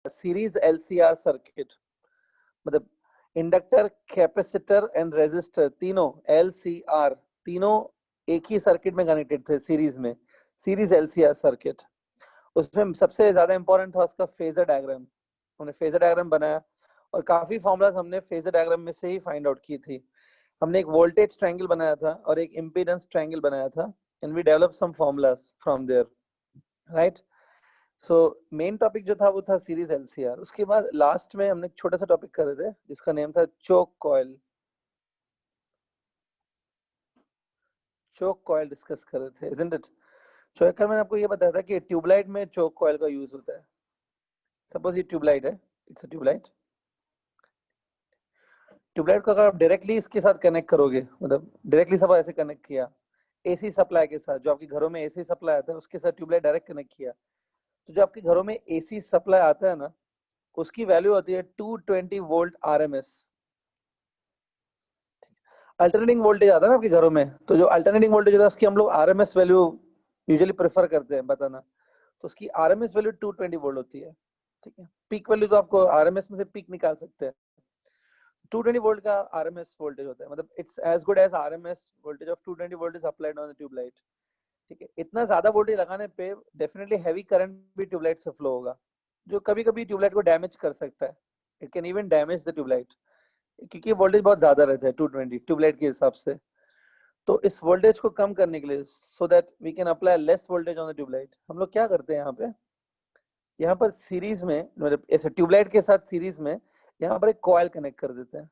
Series LCR circuit, मतलब inductor, capacitor and resistor तीनों LCR, तीनों एक ही सर्किट में कनेक्टेड थे सीरीज में, सीरीज एलसीआर सर्किट। उसमें सबसे ज्यादा इंपॉर्टेंट था उसका फेजर डायग्राम। हमने फेजर डायग्राम बनाया और काफी फॉर्मूलाज हमने फेजर डायग्राम में से ही फाइंड आउट की थी। हमने एक वोल्टेज ट्रायंगल बनाया था और एक इंपीडेंस ट्रायंगल बनाया था, and we develop some formulas from there, right. So main topic जो था वो था सीरीज एलसीआर। उसके बाद लास्ट में हमने एक छोटा सा टॉपिक कर रहे थे जिसका नेम था choke coil. Choke coil discuss कर रहे थे, इजंट इट। चोक कॉइल मैंने आपको ये बताया था कि ट्यूबलाइट में चोक कॉइल का यूज होता है। सपोज ये ट्यूबलाइट है, इट्स अ ट्यूबलाइट। ट्यूबलाइट को अगर आप डायरेक्टली इसके साथ कनेक्ट करोगे, मतलब डायरेक्टली सब ऐसे कनेक्ट किया एसी सप्लाई के साथ, जो आपके घरों में एसी सप्लाई आता है उसके साथ ट्यूबलाइट डायरेक्ट कनेक्ट किया, तो जो आपके घरों में एसी सप्लाई आता है ना, उसकी वैल्यू होती है 220 वोल्ट आरएमएस। अल्टरनेटिंग वोल्टेज आता है ना आपके घरों में, तो जो अल्टरनेटिंग वोल्टेज होता है उसकी हम लोग आरएमएस वैल्यू यूजुअली प्रेफर करते हैं बताना, तो उसकी आरएमएस वैल्यू 220 वोल्ट होती है। ठीक है, पीक वैल्यू तो आपको आरएमएस में से पीक निकाल सकते हैं। 220 वोल्ट का आरएमएस वोल्टेज होता है, मतलब it's as good as RMS voltage of 220 volt is applied on the tubelight. ठीक है, इतना ज्यादा वोल्टेज लगाने पे डेफिनेटली हैवी करंट भी ट्यूबलाइट से फ्लो होगा, जो कभी कभी ट्यूबलाइट को डैमेज कर सकता है। It can even damage the tubelight, क्योंकि वोल्टेज बहुत ज्यादा रहता है 220 ट्यूबलाइट के हिसाब से। तो इस वोल्टेज को कम करने के लिए, so that we can apply less voltage on the tubelight, हम लोग क्या करते हैं यहाँ पर सीरीज में, मतलब ऐसे ट्यूबलाइट के साथ सीरीज में यहाँ पर एक कॉइल कनेक्ट कर देते हैं।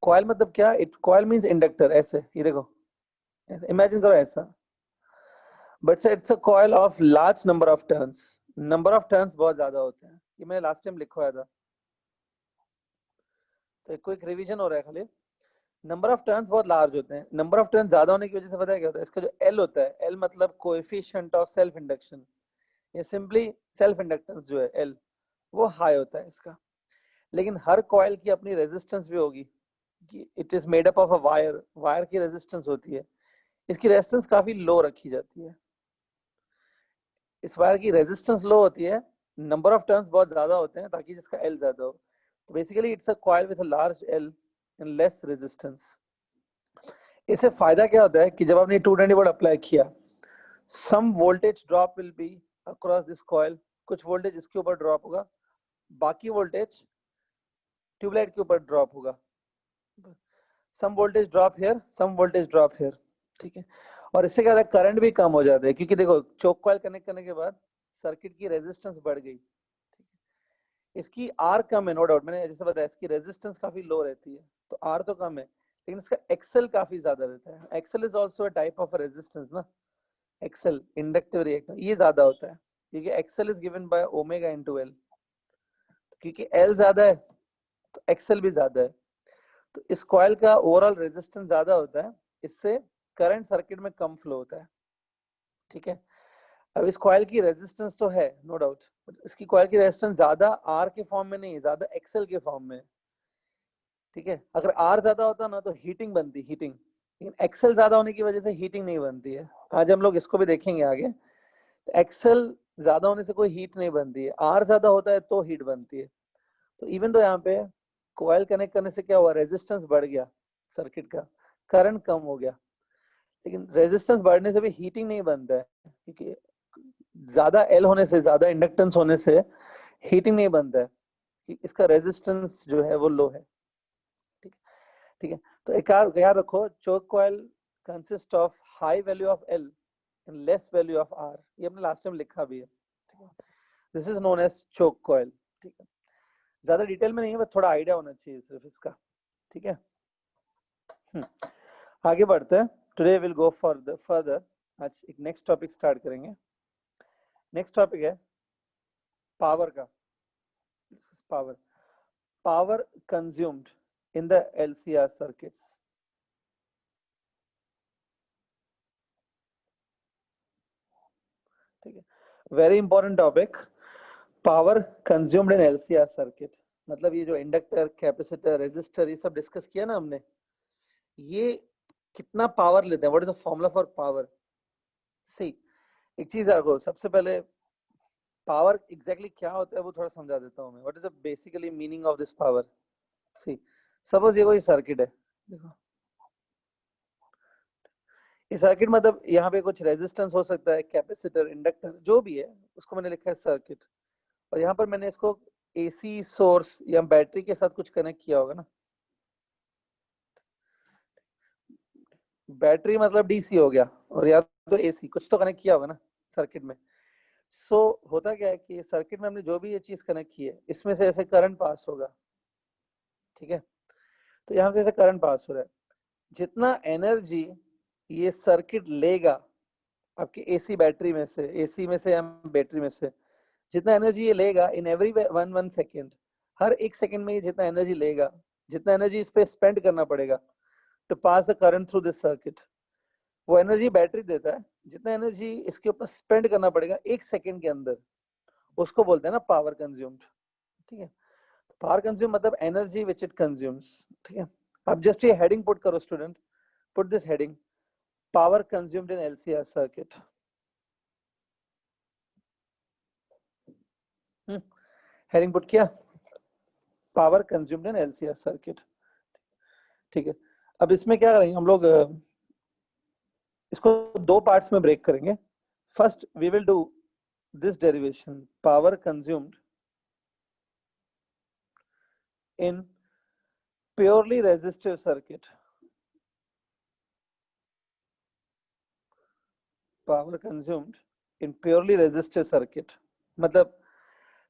कॉइल मतलब क्या, इट कॉइल मींस इंडक्टर। ऐसे ये देखो, इमेजिन करो ऐसा, but it's a coil of large number of turns. Number of turns बहुत ज्यादा होते हैं, ये मैंने लास्ट टाइम लिखवाया था, तो एक क्विक रिवीजन हो रहा है खाली। नंबर ऑफ टर्न्स बहुत लार्ज होते हैं, नंबर ऑफ टर्न्स ज्यादा होने की वजह से पता है क्या होता है, इसका जो एल होता है, एल मतलब कोएफिशिएंट ऑफ सेल्फ इंडक्शन, ये सिंपली सेल्फ इंडक्टेंस जो है एल, वो हाई होता है इसका। लेकिन हर कॉइल की अपनी रेजिस्टेंस भी होगी, कि it is made up of a wire, wire की रेजिस्टेंस होती है, इसकी रेजिस्टेंस काफी लो रखी जाती है। इस वायर की रेजिस्टेंस लो होती है, नंबर ऑफ टर्न्स बहुत ज्यादा होते हैं ताकि जिसका एल ज्यादा हो। तो basically it's a coil with a large L and less resistance. इससे फायदा क्या होता है कि जब आपने 220 वोल्ट अप्लाई किया, some voltage drop will be across this coil, कुछ वोल्टेज इसके ऊपर ड्रॉप होगा, बाकी वोल्टेज ट्यूबलाइट के ऊपर ड्रॉप होगा। Some voltage drop here, some voltage drop here. ठीक है, और इससे क्या होता है, करंट भी कम हो जाता है, क्योंकि देखो चोक कॉइल कनेक्ट करने के बाद सर्किट की रेजिस्टेंस बढ़ गई। इसकी आर कम है, नो डाउट, मैंने जैसे बताया इसकी रेजिस्टेंस काफी लो रहती है, तो आर तो कम है, लेकिन इसका एक्सेल काफी ज्यादा रहता है। XL is also a type of resistance ना, एक्सेल इंडक्टिव रिएक्टेंस ये ज्यादा होता है, क्योंकि XL is given by omega into L, क्योंकि एल ज्यादा है तो एक्सेल भी ज्यादा है। तो इस कॉइल का ओवरऑल रेजिस्टेंस ज्यादा होता है, इससे करंट सर्किट में कम फ्लो होता है। ठीक है, अब इस कॉइल की रेजिस्टेंस तो है नो डाउट, इसकी कॉइल की रेजिस्टेंस ज्यादा आर के फॉर्म में नहीं है, ज्यादा एक्सेल के फॉर्म में। ठीक है, अगर आर ज्यादा होता ना तो हीटिंग बनती, हीटिंग, लेकिन एक्सेल ज्यादा होने की वजह से हीटिंग नहीं बनती है। आज हम लोग इसको भी देखेंगे आगे। एक्सेल ज्यादा होने से कोई हीट नहीं बनती है, आर ज्यादा होता है तो हीट बनती है। तो इवन तो यहाँ पे कॉइल कनेक्ट करने से क्या हुआ, रेजिस्टेंस बढ़ गया सर्किट का, करंट कम हो गया, लेकिन रेजिस्टेंस बढ़ने से भी हीटिंग नहीं बनता है, क्योंकि ज्यादा एल होने से, ज्यादा इंडक्टेंस होने से हीटिंग नहीं बनता है, कि इसका रेजिस्टेंस जो है वो लो है। ठीक है, ठीक है, तो एक याद रखो, choke coil consist of high value of L and less value of R, ये हमने लास्ट टाइम लिखा भी है। This is known as choke coil. ठीक है, ज्यादा डिटेल में नहीं है, बस थोड़ा आइडिया होना चाहिए सिर्फ इसका। ठीक है, आगे बढ़ते हैं। Today will go for the further, आज एक नेक्स्ट टॉपिक स्टार्ट करेंगे। नेक्स्ट टॉपिक है पावर का। Power, power consumed in the LCR circuits. ठीक है, very important topic, power consumed in LCR circuit. मतलब ये जो इंडक्टर, कैपेसिटर, रेजिस्टर, ये सब डिस्कस किया ना हमने, ये कितना पावर लेते हैं, what is the formula for power. See, एक चीज आपको सबसे पहले पावर एग्जैक्टली क्या होता है वो थोड़ा समझा देता हूँ मैं. What is the basically meaning of this power. See suppose ये कोई सर्किट है, देखो ये सर्किट मतलब यहाँ पे कुछ रेजिस्टेंस हो सकता है, कैपेसिटर, इंडक्टर, जो भी है उसको मैंने लिखा है सर्किट. और यहाँ पर मैंने इसको एसी सोर्स या बैटरी के साथ कुछ कनेक्ट किया होगा ना. बैटरी मतलब डीसी हो गया, और या तो एसी, कुछ तो कनेक्ट किया होगा ना सर्किट में. सो होता क्या है कि सर्किट में हमने जो भी ये चीज कनेक्ट की है, इसमें से ऐसे करंट पास होगा. ठीक है, तो यहाँ से ऐसे करंट पास हो रहा है. जितना एनर्जी ये सर्किट लेगा आपकी एसी बैटरी में से, एसी में से या बैटरी में से, जितना एनर्जी ये लेगा in every 1 second, her 1 second में ये जितना एनर्जी लेगा, जितना एनर्जी इस पे स्पेंड करना पड़ेगा to pass the current through this circuit, वो एनर्जी बैटरी देता है. जितना एनर्जी इसके ऊपर स्पेंड करना पड़ेगा 1 सेकेंड के अंदर, उसको बोलते हैं ना पावर कंज्यूम्ड. ठीक है, पावर कंज्यूम मतलब एनर्जी विच इट कंज्यूम्स. ठीक है, अब जस्ट ये हेडिंग पुट करो student, put this heading, power consumed in LCR circuit. Heading put किया, power consumed in LCR circuit. ठीक है, अब इसमें क्या करेंगे हम लोग, इसको दो पार्ट्स में ब्रेक करेंगे. First we will do this derivation, power consumed in purely resistive circuit. Power consumed in purely resistive circuit मतलब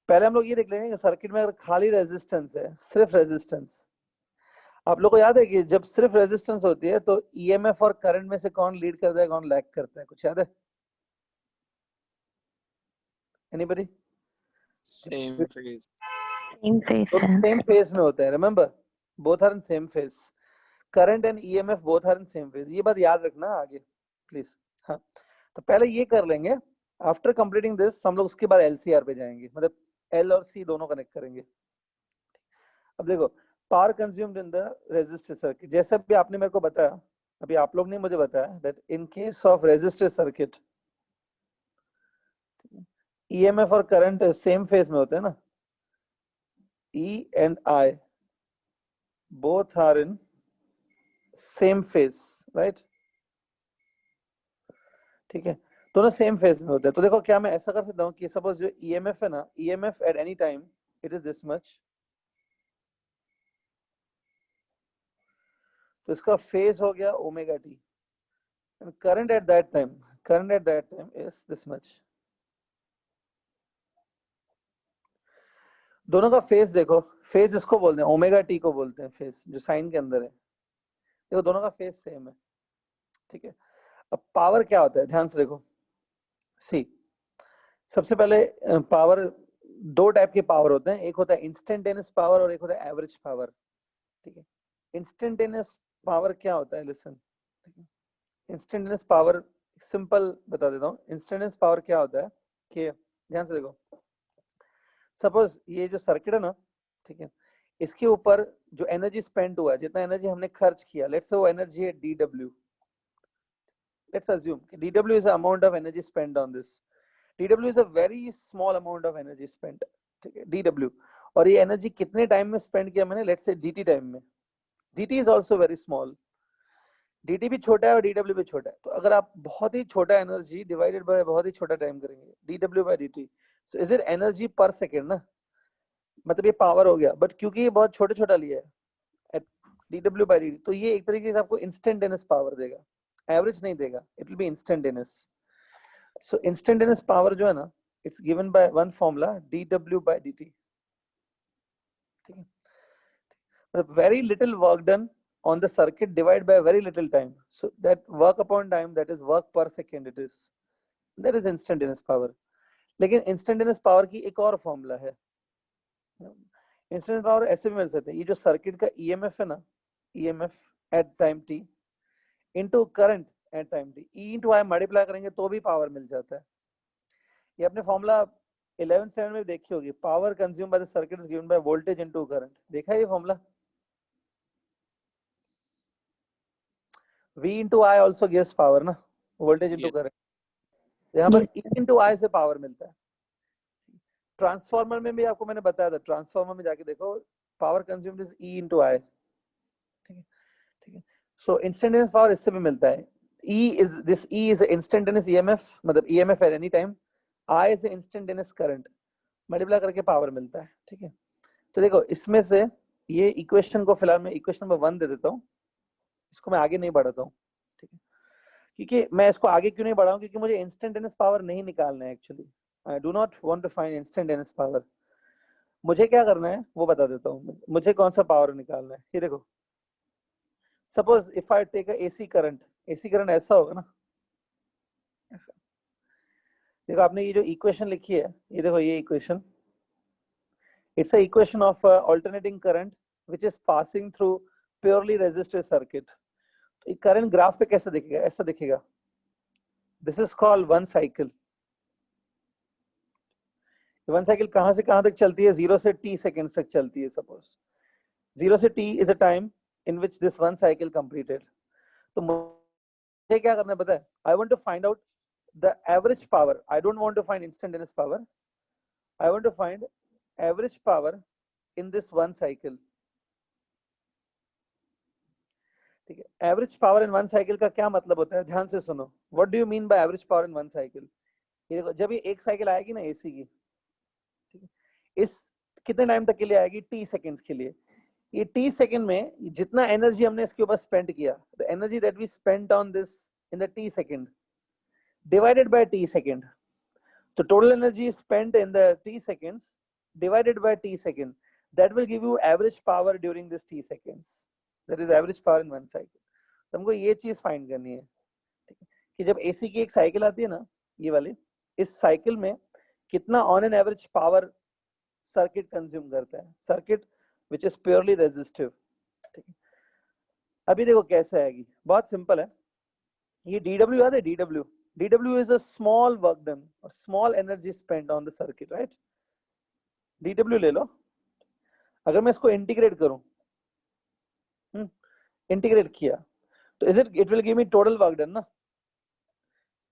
पहले हम लोग ये देख लेंगे कि सर्किट में अगर खाली रेजिस्टेंस है, सिर्फ रेजिस्टेंस. आप लोग को याद है कि जब सिर्फ रेजिस्टेंस होती है तो ईएमएफ और करंट में से कौन लीड करता है, कौन लैग करता है, कुछ याद है? Anybody? Same phase. Same phase में होते हैं. Remember, both are in same phase. Current and EMF both are in same phase. ये बात याद रखना आगे प्लीज. हाँ, तो पहले ये कर लेंगे. आफ्टर कंप्लीटिंग दिस हम लोग उसके बाद एलसीआर पे जाएंगे, मतलब एल और सी दोनों कनेक्ट करेंगे. अब देखो, power consumed in the resistive circuit, जैसे भी आपने मेरे को बताया, अभी आप लोग ने मुझे बताया that in case of resistive circuit EMF और करंट सेम फेज में होते हैं ना. E and I both are in same phase, right? ठीक है, दोनों सेम फेज में होते हैं. तो देखो क्या मैं ऐसा कर सकता हूँ कि सपोज जो ईएमएफ है ना, EMF at any time it is this much, तो इसका फेज हो गया omega T. And current at that time is this much. दोनों का फेज देखो, फेज इसको बोलते हैं, ओमेगा टी को बोलते हैं फेज, जो साइन के अंदर है. देखो दोनों का फेज सेम है. ठीक है, अब पावर क्या होता है ध्यान से देखो. सी सबसे पहले पावर, दो टाइप के पावर होते हैं. एक होता है इंस्टेंटेनियस पावर और एक होता है एवरेज पावर. ठीक है, इंस्टेंटेनियस पावर क्या होता है, लिसन. ठीक है, इंस्टेंटेनियस पावर सिंपल बता देता हूँ. इंस्टेंटेनियस पावर क्या होता है कि ध्यान से देखो, सपोज ये जो सर्किट है ना, ठीक है, इसके ऊपर जो एनर्जी स्पेंड हुआ है, जितना एनर्जी हमने खर्च किया, लेट्स से वो एनर्जी है dw. लेट्स अज्यूम कि dw is the amount of energy spend on this. dw is a very small amount of energy spend. ठीक है, dw. और ये एनर्जी कितने टाइम में स्पेंड किया मैंने, लेट्स से dt टाइम में. dt is also very small. dt भी छोटा है और dw भी छोटा है. तो अगर आप बहुत ही छोटा एनर्जी डिवाइडेड बाय बहुत ही छोटा टाइम करेंगे, dw by dt, so is it energy पर सेकेंड ना, मतलब ये पावर हो गया. बट क्योंकि ये बहुत छोटा छोटा लिया है dw by dt, तो ये एक तरीके से आपको इंस्टेंटेनियस पावर देगा, एवरेज नहीं देगा. It will B instantaneous. So instantaneous power जो है ना, it's given by one formula dw by dt. ठीक है, मतलब very little work done on the circuit divided by very little time, so that work upon time, that is work per second, it is, that is instantaneous power. लेकिन instantaneous power की एक और formula है. Instantaneous power ऐसे भी मिल सकते हैं. ये जो सर्किट का ईएमएफ है ना, EMF at time T into current at time T, E into I multiply करेंगे तो भी पावर मिल जाता है. ये अपने फॉर्मूला 11th स्टैंडर्ड में देखी होगी. Power consume by the circuit is given by voltage into current. देखा है ये formula? V into I also gives power ना, वोल्टेज इनटू करंट. यहाँ पर E into I से पावर मिलता है. ट्रांसफार्मर में भी आपको मैंने बताया था, ट्रांसफार्मर में जाके देखो, power consumed is E into I, ठीक है, ठीक है। सो इंस्टेंटेनियस पावर इससे भी मिलता है, E is इंस्टेंटेनियस EMF, मतलब EMF at any time, I is instantaneous current, multiply करके पावर मिलता है, ठीक है। तो देखो इसमें से ये इक्वेशन को फिलहाल मैं इक्वेशन नंबर 1 दे देता हूँ, इसको मैं आगे नहीं बढ़ाता हूँ, ठीक है, क्योंकि मैं इसको आगे क्यों नहीं बढ़ाऊं, क्योंकि मुझे इंस्टेंटेनियस पावर नहीं निकालना है actually, I do not want to find instantaneous power. मुझे क्या करना है वो बता देता हूँ, मुझे कौन सा पावर निकालना है। ये देखो, suppose if I take AC current, AC current ऐसा होगा ना, ऐसा। देखो आपने ये जो इक्वेशन लिखी है, ये देखो ये equation, it's a equation of alternating current which is passing through purely resistive circuit. तो करंट ग्राफ पे कैसे दिखेगा, ऐसा दिखेगा, this is called one cycle. One cycle कहां से कहां तक चलती है, 0 से t सेकेंड तक चलती है। सपोज 0 से t is a time in which this one cycle completed. तो मुझे क्या करना है पता है, I want to find out the average power, I don't want to find instantaneous power, I want to find average power in this one cycle, ठीक है। Average power in one cycle का क्या मतलब होता है, ध्यान से सुनो, what do you mean by average power in one cycle. ये देखो, जब ये एक साइकिल आएगी ना एसी की, ठीक है, इस कितने टाइम तक के लिए आएगी, t सेकंड्स के लिए। ये t सेकंड में जितना एनर्जी हमने इसके ऊपर स्पेंड किया, the energy that we spent on this in the t second divided by t second, तो total energy spent in the t seconds divided by t second, that will give you average power during this t seconds, that is average power in one cycle। तो हमको ये चीज find करनी है, ठीक है, कि जब एसी की एक साइकिल आती है ना, ये वाली, इस साइकिल में कितना on an average power circuit consume करता है, circuit which is purely resistive, ठीक है। अभी देखो कैसे आएगी, बहुत सिंपल है। ये डीडब्ल्यू याद है, DW is a small work done और small energy spend on the circuit, right. DW ले लो, अगर मैं इसको इंटीग्रेट करूं, इंटीग्रेट किया, तो it will give me total work done ना,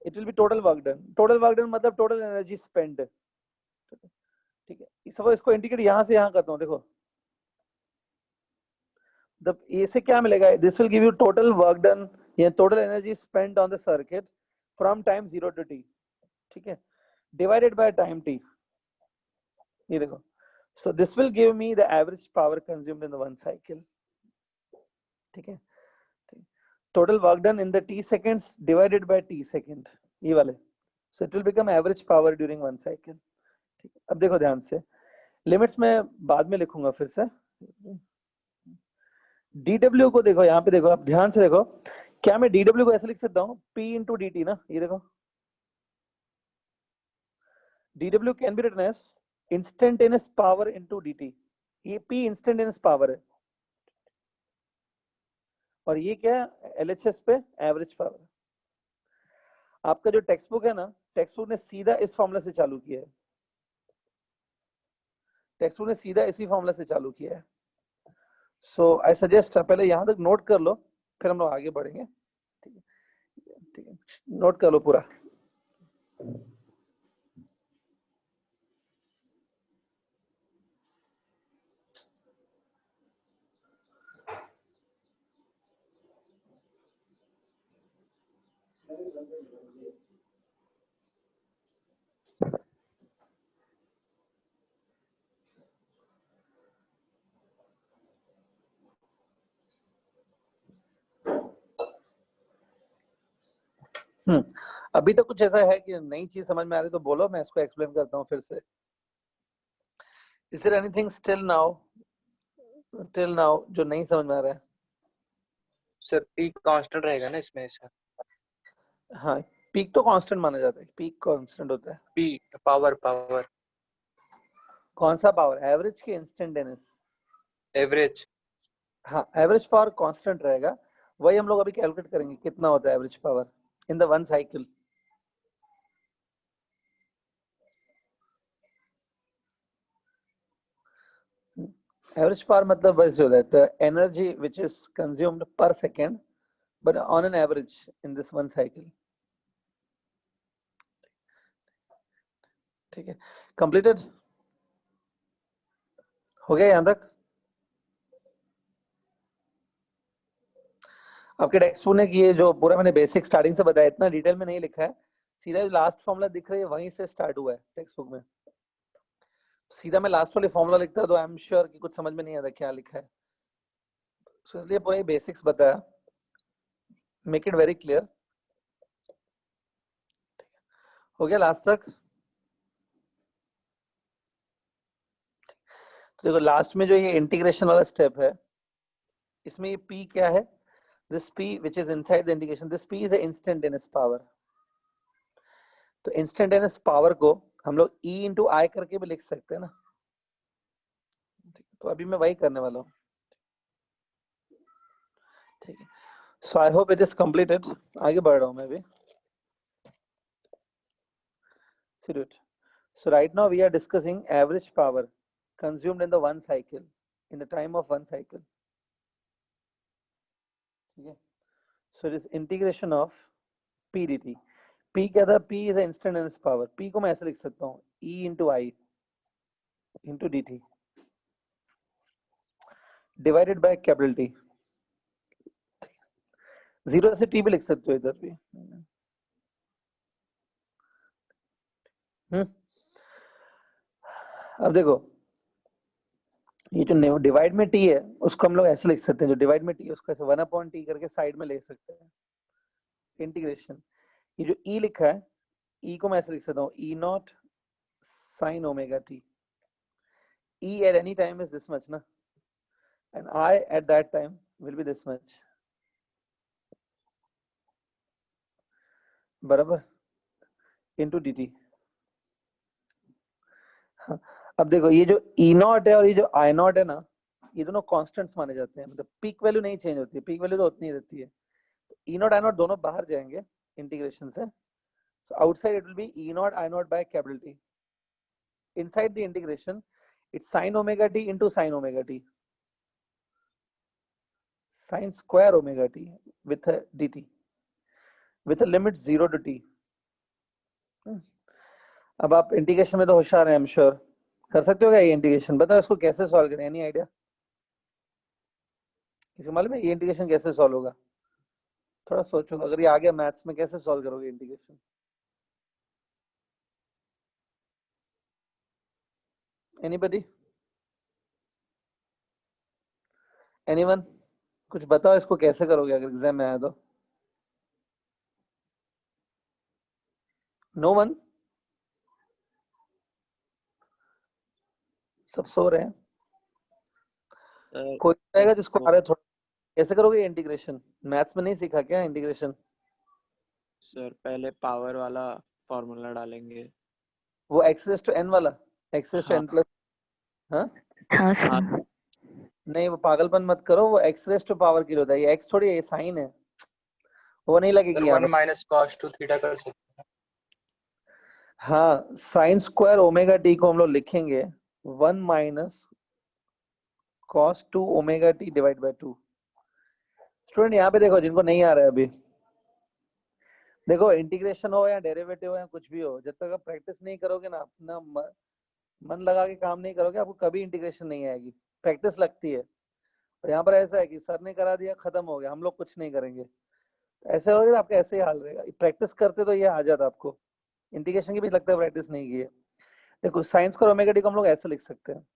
it will be total work done, total work done मतलब टोटल एनर्जी स्पेंड, ठीक है। सपोज इसको इंटीग्रेट यहां से यहां करता हूं, देखो द ए से क्या मिलेगा, this will give you total work done या total energy spend on the circuit from time 0 to t, ठीक है, डिवाइडेड बाय टाइम t। ये देखो, so this will give me the average power consumed in the one cycle, ठीक है, total work done in the t seconds divided by t second, ये वाले, so it will become average power during one cycle, ठीक है। अब देखो ध्यान से, लिमिट्स मैं बाद में लिखूंगा फिर से। dw को देखो, यहाँ पे देखो, आप ध्यान से देखो, क्या मैं dw को ऐसे लिख सकता हूँ, p into dt ना, ये देखो, dw can be written as instantaneous power into dt, ये p instantaneous power है, और ये क्या है, LHS पे एवरेज पावर। आपका जो टेक्स्ट बुक है ना, टेक्स्ट बुक ने सीधा इस फॉर्मूला से चालू किया है, टेक्स्ट बुक ने सीधा इसी फॉर्मूला से चालू किया है। सो आई सजेस्ट पहले यहां तक नोट कर लो, फिर हम लोग आगे बढ़ेंगे, ठीक है, ठीक है, नोट कर लो पूरा। अभी तो कुछ ऐसा है कि नई चीज समझ में आ रही तो बोलो, मैं इसको एक्सप्लेन करता हूँ फिर से। Is there anything till now जो नहीं समझ में आ रहा है? सर पीक कांस्टेंट रहेगा ना इसमें सर? हाँ, पीक तो कांस्टेंट माना जाता है, पीक कांस्टेंट होता है। पीक पावर कौन सा पावर, एवरेज की इंस्टेंटेनियस? एवरेज। हाँ, एवरेज पावर कांस्टेंट रहेगा, वही हम लोग अभी कैलकुलेट करेंगे कितना होता है average power in the one cycle. Average power मतलब वैसे होता है, the energy which is consumed per second but on an average in this one cycle, ठीक है, कंप्लीटेड। हो गया यहाँ तक? आपके टेक्स्ट बुक ने कि जो पूरा मैंने बेसिक स्टार्टिंग से बताया, इतना डिटेल में नहीं लिखा है, सीधा जो लास्ट फॉर्मूला दिख रही है वहीं से स्टार्ट हुआ है टेक्स्ट बुक में। सीधा मैं लास्ट वाले फॉर्मूला लिखता तो आई एम श्योर कि कुछ समझ में नहीं आता क्या लिखा है, so इसलिए पूरे बेसिक्स बताया, मेक इट वेरी क्लियर। हो गया लास्ट तक? तो देखो लास्ट में जो ये इंटीग्रेशन वाला स्टेप है, इसमें ये p क्या है, this p which is inside the integration, this p is a instantaneous power। तो इंस्टेंटेनियस पावर को हम लोग e into I करके भी लिख सकते हैं ना, तो अभी मैं वही करने वाला हूँ, ठीक है। So I hope it is completed, आगे बढ़ रहा हूँ मैं भी। So right now we are discussing average power consumed in the one cycle, in the time of one cycle, ठीक है। So it is integration of p dt। p क्या था? p is a instantaneous power। p को मैं ऐसे लिख सकता हूँ e into I into dt divided by capital T। Zero से t भी लिख सकते हो इधर भी। अब देखो ये जो डिवाइड में t है उसको हम लोग ऐसे लिख सकते हैं, जो डिवाइड में t है उसको ऐसे 1/t करके साइड में ले सकते हैं, इंटीग्रेशन। ये जो e लिखा है, e को मैं ऐसे लिख सकता हूँ e not sin omega t। e at any time is this much na, and I at that time will be this much, बराबर, into dt। हाँ, अब देखो ये जो e नॉट है और ये जो I नॉट है ना, ये दोनों कांस्टेंट्स माने जाते हैं, मतलब पीक वैल्यू नहीं चेंज होती है, पीक वैल्यू तो उतनी ही रहती है। तो e नॉट I नॉट दोनों बाहर जाएंगे इंटीग्रेशन से, so outside it will be e not I not by capital T। inside the integration it's sin omega t into sin omega t, sin square omega t with a dt with a limit 0 to t। अब आप integration में तो होशियार हैं, I am sure कर सकते हो क्या ये इंटीग्रेशन? बताओ इसको कैसे सॉल्व करें, एनी आइडिया? किसी मालूम है ये इंटीग्रेशन कैसे सॉल्व होगा? थोड़ा सोचो, अगर ये आ गया मैथ्स में कैसे सॉल्व करोगे इंटीग्रेशन? एनीबॉडी? एनीवन? कुछ बताओ इसको कैसे करोगे अगर एग्जाम में आया तो। No one? सब सो रहे हैं? सर कोई रहेगा जिसको आ वो रहा है थोड़ा? कैसे करोगे इंटीग्रेशन? मैथ्स में नहीं सीखा क्या इंटीग्रेशन? सर पहले पावर वाला फॉर्मूला डालेंगे। वो x रेज़ टू n वाला, x रेज़ टू हाँ n प्लस? हाँ हाँ हाँ सर। नहीं, वो पागलपन मत करो, वो x रेज़ टू पावर की होता है, ये x थोड़ी है, ये साइन है, वो नहीं सर लगेगी यहाँ 1 पे। माइनस कॉस 2 थीटा कर सकते हैं। हाँ, साइन स्क्वायर ओमेगा टी को हम लोग लिखेंगे 1 minus cos 2 omega T divide by 2। Student यहाँ पे देखो, जिनको नहीं आ रहा है अभी, देखो इंटीग्रेशन हो या डेरिवेटिव हो या कुछ भी हो, जब तक आप प्रैक्टिस नहीं करोगे ना, अपना मन लगा के काम नहीं करोगे, आपको कभी इंटीग्रेशन नहीं आएगी। प्रैक्टिस लगती है, और यहाँ पर ऐसा है कि सर ने करा दिया, खत्म हो गया, हम लोग कुछ नहीं करेंगे, तो ऐसे हो गया, आपका ऐसे ही हाल रहेगा। प्रैक्टिस करते तो ये आ जाता आपको, इंटीग्रेशन की भी लगता है प्रैक्टिस नहीं की है। देखो साइंस का ओमेगा टी को हम लोग ऐसे लिख सकते हैं,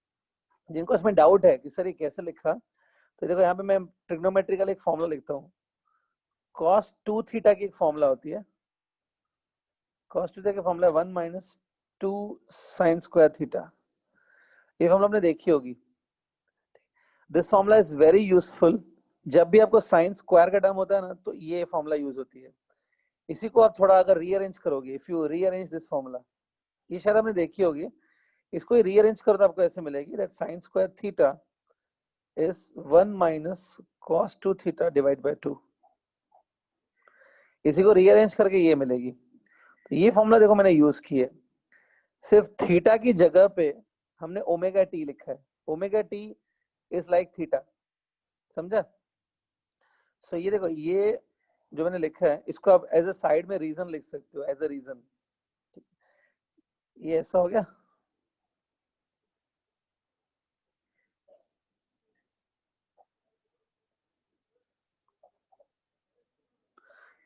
जिनको इसमें डाउट है कि सर ये कैसे लिखा, तो देखो यहाँ पे मैं ट्रिग्नोमेट्रिकल एक फॉर्मूला लिखता हूँ, cos 2 थीटा की एक फॉर्मूला होती है, cos थीटा की formula 1 minus 2 sine square theta, ये फॉर्मूला आपने देखी होगी। This formula is very useful, जब भी आपको साइन स्क्वायर का टर्म होता है ना, तो ये फॉर्मूला यूज होती है। इसी को आप थोड़ा अगर रीअरेंज करोगे, if you rearrange this formula, ये शायद आपने देखी होगी, इसको रीअरेंज करो तो आपको ऐसे मिलेगी that sine square theta is 1 minus cos 2 theta divided by 2। इसी को रीअरेंज करके ये मिलेगी। तो ये फॉर्मूला देखो मैंने यूज की है, सिर्फ थीटा की जगह पे हमने ओमेगा टी लिखा है, omega T is like theta, समझा? सो ये देखो, ये जो मैंने लिखा है इसको आप एज ए साइड में रीजन लिख सकते हो, एज ए रीजन। ये ऐसा हो गया,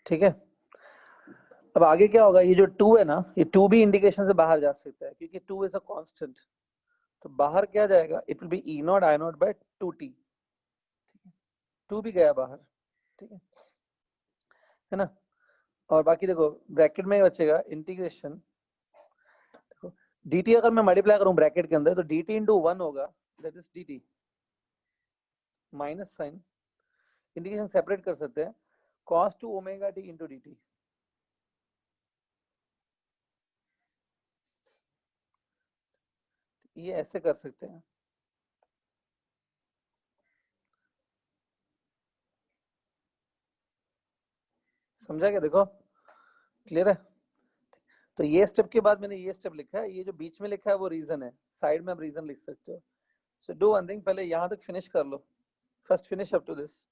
ठीक है, अब आगे क्या होगा, ये जो 2 है ना, ये 2 भी इंडिकेशन से बाहर जा सकता है क्योंकि 2 इज अ कांस्टेंट, तो बाहर क्या जाएगा, it will be E naught I naught by 2t, 2 भी गया बाहर, ठीक है ना। और बाकी देखो ब्रैकेट में ही बचेगा इंटीग्रेशन, dt अगर मैं मल्टीप्लाई करूं ब्रैकेट के अंदर तो dt इंटू 1 होगा, that is dt minus sine, integration separate कर सकते हैं, cos 2 omega t into dt, ये ऐसे कर सकते हैं। समझा क्या, देखो क्लियर है। तो ये स्टेप के बाद मैंने ये स्टेप लिखा है, ये जो बीच में लिखा है वो रीजन है, साइड में आप रीजन लिख सकते हो। सो डू वन थिंग, पहले यहां तक फिनिश कर लो, first finish up to this,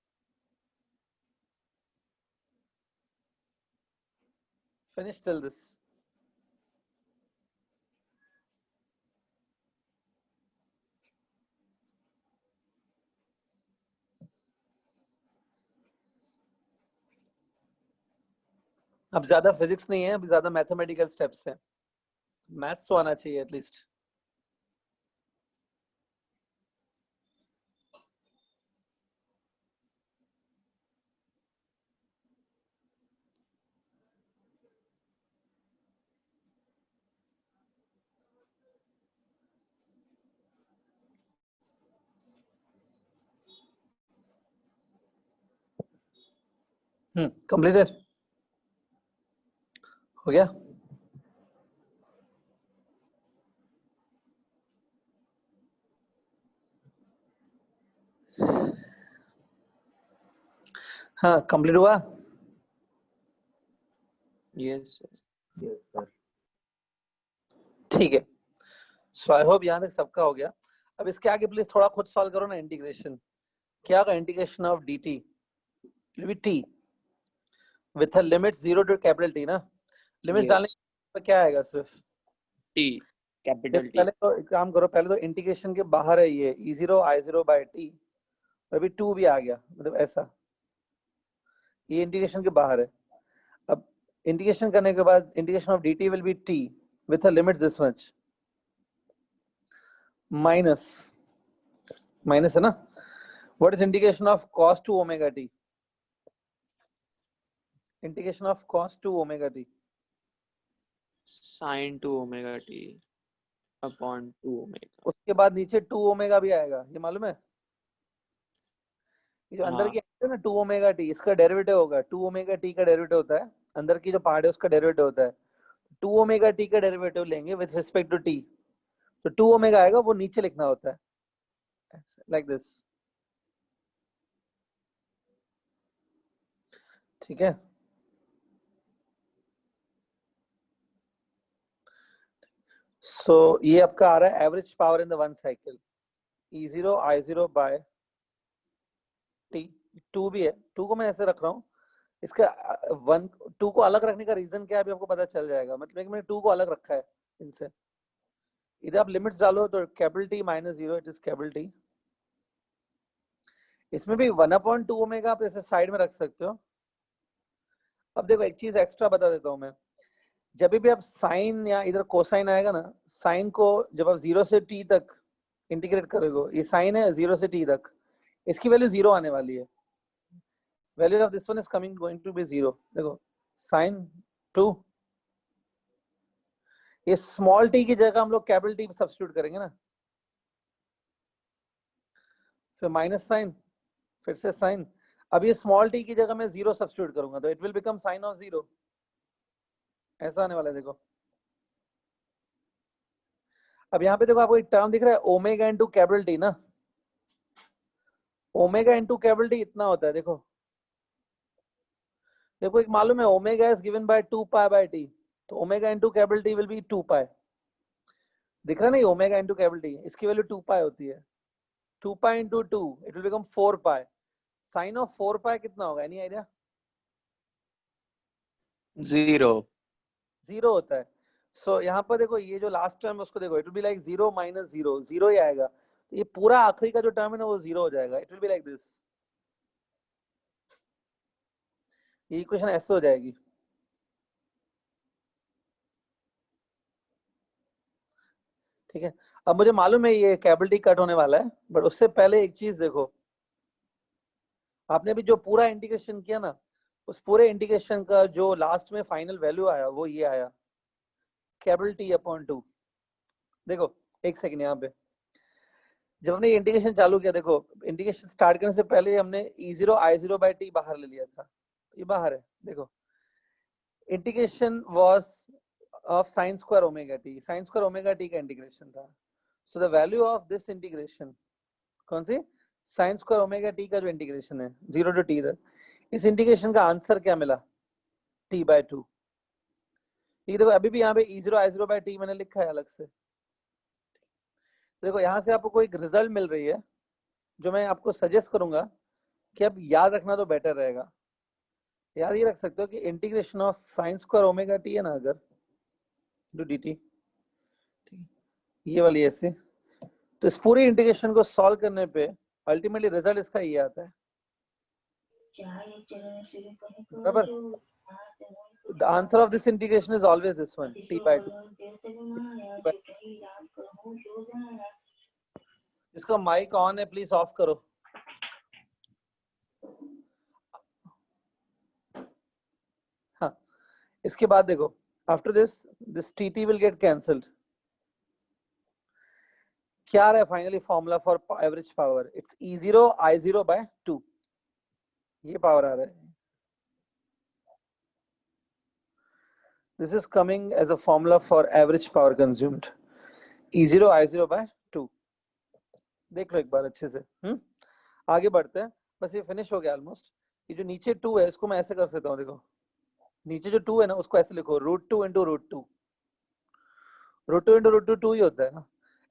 finish till this. अब ज्यादा फिजिक्स नहीं है, अब ज्यादा मैथमेटिकल स्टेप्स हैं, मैथ्स तो आना चाहिए एटलीस्ट। कंप्लीटेड हो गया। हाँ कंप्लीट हुआ। Yes sir. ठीक है, सो आई होप यहाँ तक सबका हो गया। अब इसके आगे प्लीज थोड़ा खुद सॉल्व करो ना इंटीग्रेशन। क्या होगा integration of dt will be t with a limit 0 to capital T ना, लिमिट्स डालने यस पर क्या आएगा सिर्फ टी, कैपिटल टी। पहले तो एक काम करो, पहले तो इंटीग्रेशन के बाहर है ये e0 i0 बाय t, अभी 2 भी आ गया, मतलब ऐसा, ये इंटीग्रेशन के बाहर है। अब इंटीग्रेशन करने के बाद integration of dt will be t with a limit this much minus, minus है ना, what is integration of cos 2 omega t, integration of cos 2 omega t, sine 2 omega T upon 2 omega. उसके बाद नीचे 2 omega भी आएगा, ये मालूम है, ये जो अंदर हाँ की है ना 2 ओमेगा टी, इसका डेरिवेटिव होगा, 2 ओमेगा टी का डेरिवेटिव होता है, अंदर की जो पार्ट है उसका डेरिवेटिव होता है, 2 ओमेगा टी का डेरिवेटिव लेंगे विद रिस्पेक्ट टू टी, तो 2 ओमेगा आएगा, वो नीचे लिखना होता है लाइक दिस, ठीक है। सो ये आपका आ रहा है average power in the one cycle E0 I0 by T, 2 भी है, 2 को मैं ऐसे रख रहा हूँ, इसका 1 2 को अलग रखने का रीजन क्या है अभी आपको पता चल जाएगा, मतलब मैंने 2 को अलग रखा है इनसे, इधर आप लिमिट्स डालो तो capital T minus 0 it is capital T, इसमें भी 1/2 ओमेगा आप ऐसे साइड में रख सकते हो। अब देखो एक चीज एक्स्ट्रा बता देता हूँ मैं, जब भी आप साइन या इधर कोसाइन आएगा ना, साइन को जब आप 0 से t तक इंटीग्रेट करोगे, ये साइन है 0 से t तक, इसकी वैल्यू 0 आने वाली है, value of this one is coming going to be 0, देखो साइन 2, ये स्मॉल t की जगह हम लोग कैपिटल T सब्स्टिट्यूट करेंगे ना, फिर माइनस साइन, फिर से साइन, अब ये स्मॉल t की जगह मैं 0 सब्स्टिट्यूट करूंगा तो it will become sign of 0, ऐसा आने वाला है देखो। अब यहाँ पे देखो आपको एक टर्म दिख रहा है ओमेगा इनटू कैपिटल T ना, ओमेगा इनटू कैपिटल T इतना होता है, देखो देखो एक मालूम है omega is given by 2 pi by t, तो omega into capital T will be 2 pi, दिख रहा है नहीं, ओमेगा इनटू कैपिटल T इसकी वैल्यू 2 पाई होती है, 2 pi into 2 it will become 4 pi, sine of 4 pi कितना होगा, एनी आइडिया? 0। 0 होता है। सो यहाँ पर देखो ये जो लास्ट टर्म है उसको देखो, it will be like 0 minus 0, 0 ही आएगा, तो ये पूरा आखिरी का जो टर्म है ना वो 0 हो जाएगा, it will be like this, ये इक्वेशन ऐसे हो जाएगी, ठीक है। अब मुझे मालूम है ये कैपिटल टी कट होने वाला है, बट उससे पहले एक चीज देखो, आपने भी जो पूरा इंटीग्रेशन किया ना, उस पूरे इंटीग्रेशन का जो लास्ट में फाइनल वैल्यू आया वो ये आया, कैपिटल टी अपॉन 2। देखो एक सेकंड, यहाँ पे जब हमने इंटीग्रेशन चालू किया, देखो इंटीग्रेशन स्टार्ट करने से पहले हमने E0 I0 बाई टी बाहर ले लिया था, ये बाहर है। देखो integration was of sine square omega T, sine square omega T का इंटीग्रेशन था। So the value of this integration, कौन सी, साइन स्क्वायर ओमेगा टी का जो इंटीग्रेशन है 0 टू टी तक, इस इंटीग्रेशन का आंसर क्या मिला, t/2। ये देखो अभी भी यहाँ पे E0 I0 बाई टी मैंने लिखा है अलग से। देखो यहाँ से आपको कोई रिजल्ट मिल रही है, जो मैं आपको सजेस्ट करूंगा कि अब याद रखना तो बेटर रहेगा। याद ये रख सकते हो कि integration of sine square omega T है ना, अगर टू डी टी, ये वाली ऐसे, तो इस पूरी इंटीग्रेशन को सॉल्व करने पे अल्टीमेटली रिजल्ट इसका ये आता है, बराबर। The answer of this integration is always this one, t/2। इसका माइक ऑन है, प्लीज ऑफ करो। हाँ, इसके बाद देखो, after this T will get cancelled. क्या आ रहा है finally formula for average power, it's E0 I0 by 2, ये पावर आ रहा है। This is coming as a formula for average power consumed, E0 I0 by 2। देख लो एक बार अच्छे से। आगे बढ़ते हैं, बस ये फिनिश हो गया ऑलमोस्ट। ये जो नीचे 2 है इसको मैं ऐसे कर सकता हूँ, देखो नीचे जो 2 है ना उसको ऐसे लिखो, √2 into √2, √2 into √2 2 ही होता है ना।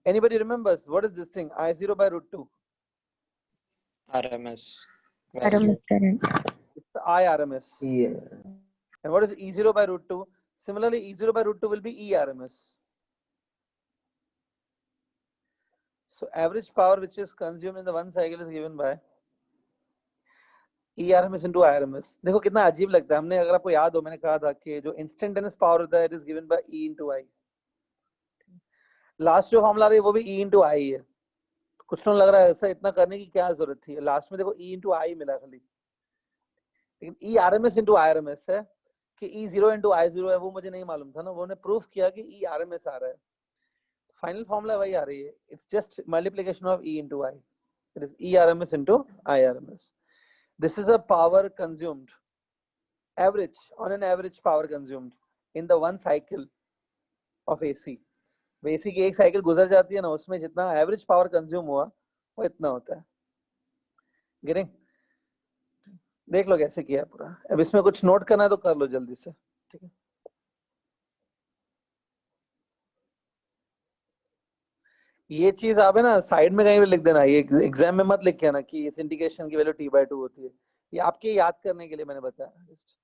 Anybody remembers what is this thing, I0 by √2? RMS RMS current. It's the IRMS. Yeah. And what is E0 by √2? Similarly, E0 by √2 will be ERMS. So average power which is consumed in the one cycle is given by ERMS into IRMS। देखो कितना अजीब लगता है, हमने, अगर आपको याद हो मैंने कहा था कि जो इंस्टेंटेनियस पावर होता है it is given bye E into I। Last जो फॉर्मूला आ रही है वो भी E into I है। कुछ तो लग रहा है ऐसा इतना करने की क्या जरूरत थी, लास्ट में देखो E into I मिला खाली, लेकिन ERMS into IRMS है कि E0 into I0 है, वो मुझे नहीं मालूम था ना, वो ने प्रूफ किया कि ERMS आ रहा है। फाइनल फॉर्मूला वही आ रही है, it's just multiplication of E into I, it is ERMS into IRMS। This is a power consumed, average, on an average power consumed in the one cycle of AC। AC की एक cycle गुजर जाती है ना, उसमें जितना average power consume हुआ वो इतना होता है। गिरिंग देख लो कैसे किया पूरा। अब इसमें कुछ नोट करना है तो कर लो जल्दी से, ठीक है। ये चीज आप है ना साइड में कहीं भी लिख देना, ये एग्जाम में मत लिख के ना कि इस इंटीग्रेशन की वैल्यू t/2 होती है, ये आपके याद करने के लिए मैंने बताया जस्ट।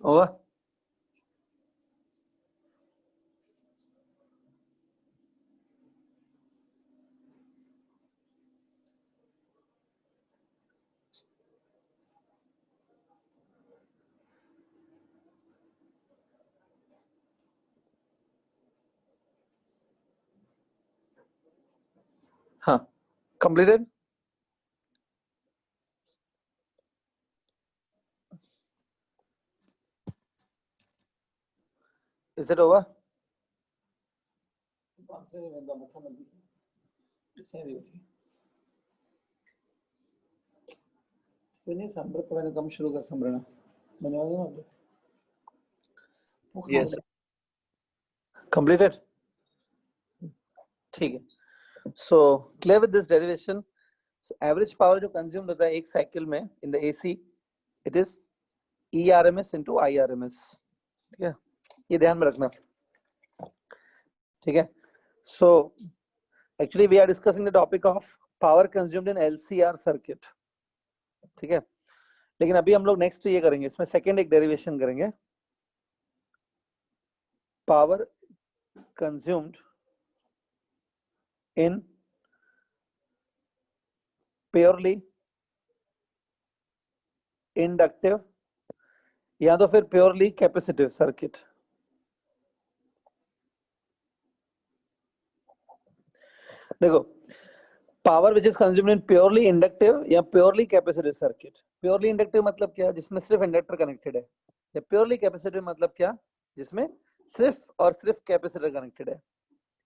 ओवर। हाँ, completed। Is it over? कोई नहीं, संभल को मैंने कम शुरू कर संभलना बनवा दो ना। Yes. Completed. ठीक है. So clear with this derivation. So average power जो consumed होता है एक cycle में in the AC, it is ERMS into IRMS. ठीक है, ये ध्यान में रखना. ठीक है. So actually we are discussing the topic of power consumed in LCR circuit. ठीक है, लेकिन अभी हम लोग नेक्स्ट ये करेंगे, इसमें सेकंड एक डेरिवेशन करेंगे, power consumed in purely inductive या तो फिर प्योरली कैपेसिटिव सर्किट. देखो, power which is consumed in purely inductive या purely capacitive circuit. Purely inductive मतलब क्या, जिसमें सिर्फ इंडक्टर कनेक्टेड है. या प्योरली कैपेसिटिव मतलब क्या, जिसमें सिर्फ और सिर्फ कैपेसिटर कनेक्टेड है.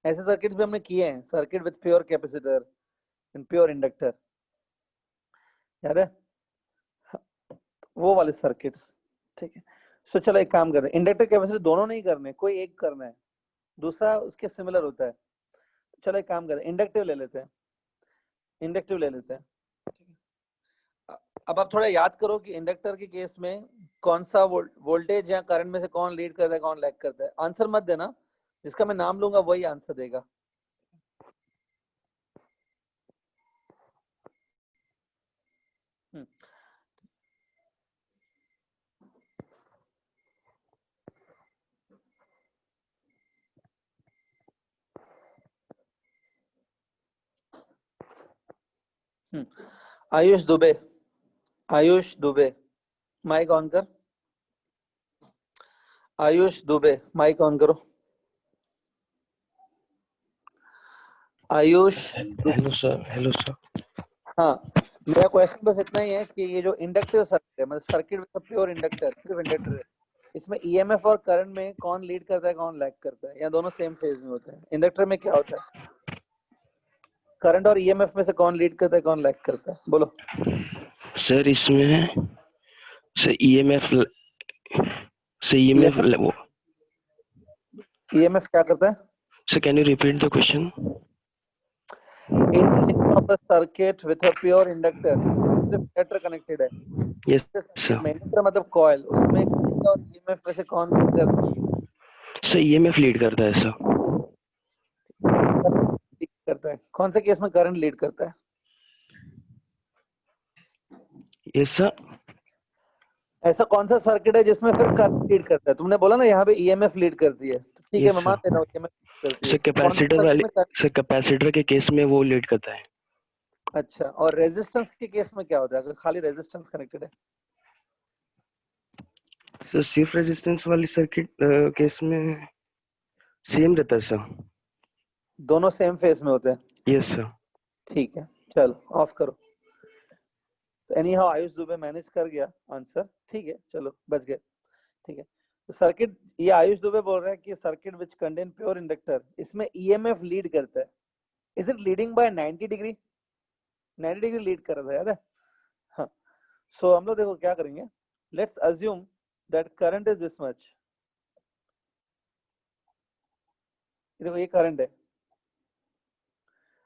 ऐसे सर्किट्स भी हमने किए हैं, circuit with pure capacitor and pure inductor, याद है वो वाले सर्किट्स. ठीक है. सो चलो एक काम करते हैं, इंडक्टर कैपेसिटर दोनों नहीं करने, कोई एक करना है, दूसरा उसके सिमिलर होता है. चलो एक काम करते हैं, इंडक्टिव ले लेते हैं. इंडक्टिव ले लेते हैं. अब आप थोड़ा याद करो कि इंडक्टर के केस में कौन सा वोल्टेज या करंट में से कौन लीड करता है, कौन लैग करता है. आंसर मत देना, जिसका मैं नाम लूंगा वही आंसर देगा. आयुष दुबे, आयुष दुबे माइक ऑन कर. आयुष दुबे माइक ऑन करो. Ayush. Hello sir. Hello sir. हाँ, मेरा क्वेश्चन बस इतना ही है कि ये जो इंडक्टिव सर्किट है, मतलब सर्किट विद प्योर इंडक्टर, सिर्फ इंडक्टर है, इसमें ईएमएफ और करंट में कौन लीड करता है, कौन लैग करता है, या दोनों सेम फेज में होते हैं. इंडक्टर में क्या होता है, करंट और ईएमएफ में से कौन लीड करता है, कौन लैग करता है, बोलो. सर इसमें sir EMF sir EMF EMF क्या करता है. Sir can you repeat the question. In case of a circuit with a pure inductor, सिर्फ इंडक्टर कनेक्टेड है. Yes sir. इंडक्टर मतलब कॉइल, उसमें और ईएमएफ में से कौन लीड करता है. सर ईएमएफ लीड करता है सर. लीड करता है. कौन से केस में करंट लीड करता है. Yes sir. ऐसा कौन सा सर्किट है जिसमें फिर करंट लीड करता है. तुमने बोला ना यहाँ पे ईएमएफ लीड करती है, ठीक है, Yes, मैं मान sir. लेता हूँ ईएमएफ करती है. सर कैपेसिटर वाले सर कैपेसिटर के केस में वो लीड करता है. अच्छा, और रेजिस्टेंस के केस में क्या होता है, अगर खाली रेजिस्टेंस कनेक्टेड है. सर सिर्फ रेजिस्टेंस वाली सर्किट केस में सेम रहता है सर. दोनों सेम फेज में होते हैं. Yes sir. ठीक है, चलो ऑफ करो. Any how Ayush Dubey manage कर गया आंसर. ठीक है, चलो बच गए. ठीक है, तो सर्किट, ये आयुष दुबे बोल रहा है कि circuit which contain pure inductor, इसमें ईएमएफ लीड करता है. Is it leading by 90 degree. 90 degree lead कर रहा है, याद है. हाँ, सो हम लोग देखो क्या करेंगे, let's assume that current is this much. देखो ये करंट है,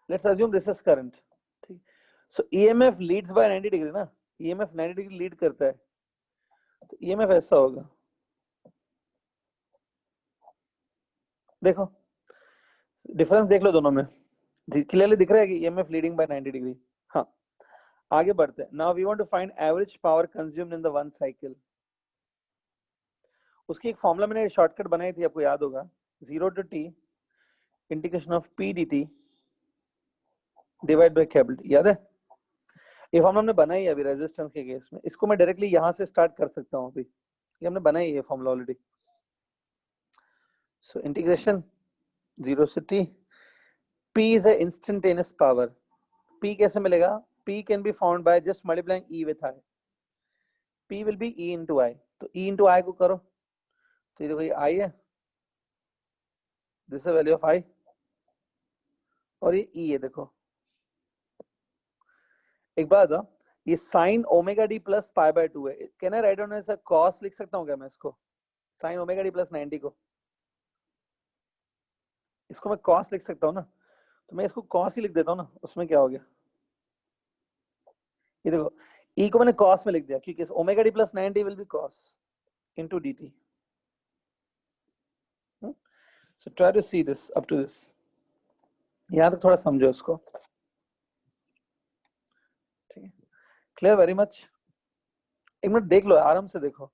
let's assume this is current. ठीक, सो ईएमएफ लीड्स बाय 90 डिग्री ना. ईएमएफ 90 डिग्री लीड करता है, तो ईएमएफ ऐसा होगा. देखो डिफरेंस देख लो दोनों में, क्लियरली दिख रहा है कि ईएमएफ लीडिंग बाय 90 डिग्री. हाँ, आगे बढ़ते हैं. Now we want to find average power consumed in the one cycle. उसकी एक फॉर्मूला मैंने शॉर्टकट बनाई थी, आपको याद होगा, 0 to t integration of p dt divide by capital. याद है, ये फॉर्मूला हमने बनाई है अभी रेजिस्टेंस के केस में. इसको मैं डायरेक्टली यहां से स्टार्ट कर सकता हूं अभी, ये हमने बनाई है फॉर्मूला ऑलरेडी. सो इंटीग्रेशन 0 से t, p is a instantaneous power. p कैसे मिलेगा, p can be found by just multiplying e with i. p will be e into i. तो e into i को करो, तो ये देखो ये i है, this is value of i, और ये e है. देखो एक बात है, ये sine omega D plus pi by 2 है। Can I write down as a cos लिख सकता हूँ क्या मैं इसको? साइन ओमेगा डी प्लस 90 को इसको मैं कॉस लिख सकता हूँ ना, तो मैं इसको कॉस ही लिख देता हूँ ना, उसमें क्या हो गया? ये देखो ई को मैंने कॉस में लिख दिया क्योंकि omega D plus 90 will be cos into dt। So try to see this up to this. यहां तक थोड़ा समझो इसको, ठीक है? Clear very much. एक मिनट देख लो, आराम से देखो।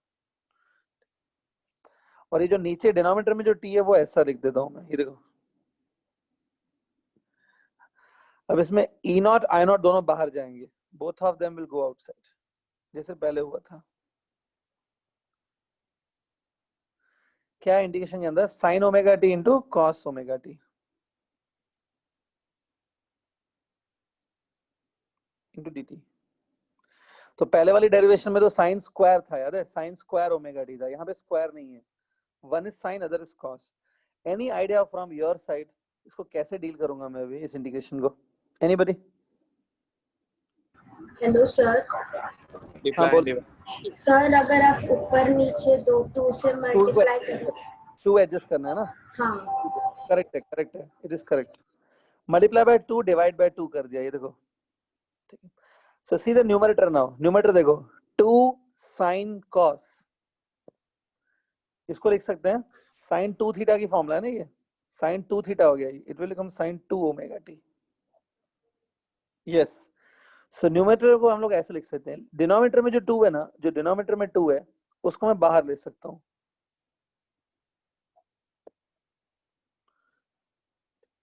और ये जो नीचे डिनोमिनेटर में जो टी है वो ऐसा लिख देता हूं मैं, ये देखो। अब इसमें ई नॉट आई नॉट दोनों बाहर जाएंगे, both of them will go outside, जैसे पहले हुआ था। क्या इंडिकेशन के अंदर? Sine omega T into cos omega T into D T. तो पहले वाली डेरिवेशन में तो साइन स्क्वायर था, याद है? साइन स्क्वायर ओमेगा टी था, यहाँ पे स्क्वायर नहीं है। One is sine, other is cos. Any idea from your side इसको कैसे डील करूंगा मैं अभी इस इंडिकेशन को? एनीबॉडी? Hello sir. हाँ बोल। सर अगर आप ऊपर नीचे दो 2 से मल्टीप्लाई करें, 2 एडजस्ट करना है ना? हाँ करेक्ट है, करेक्ट है, it is correct. Multiply by 2 divide by 2 कर दिया, ये देखो, ठीक है? So see the numerator now. Numerator देखो, 2 sin cos, इसको लिख सकते हैं sin 2 थीटा की फॉर्मूला है ना, ये sin 2 थीटा हो गया, it will become sin 2 omega T. Yes, so numerator को हम लोग ऐसे लिख सकते हैं, डिनोमिनेटर में जो 2 है ना, जो डिनोमिनेटर में 2 है उसको मैं बाहर ले सकता हूं।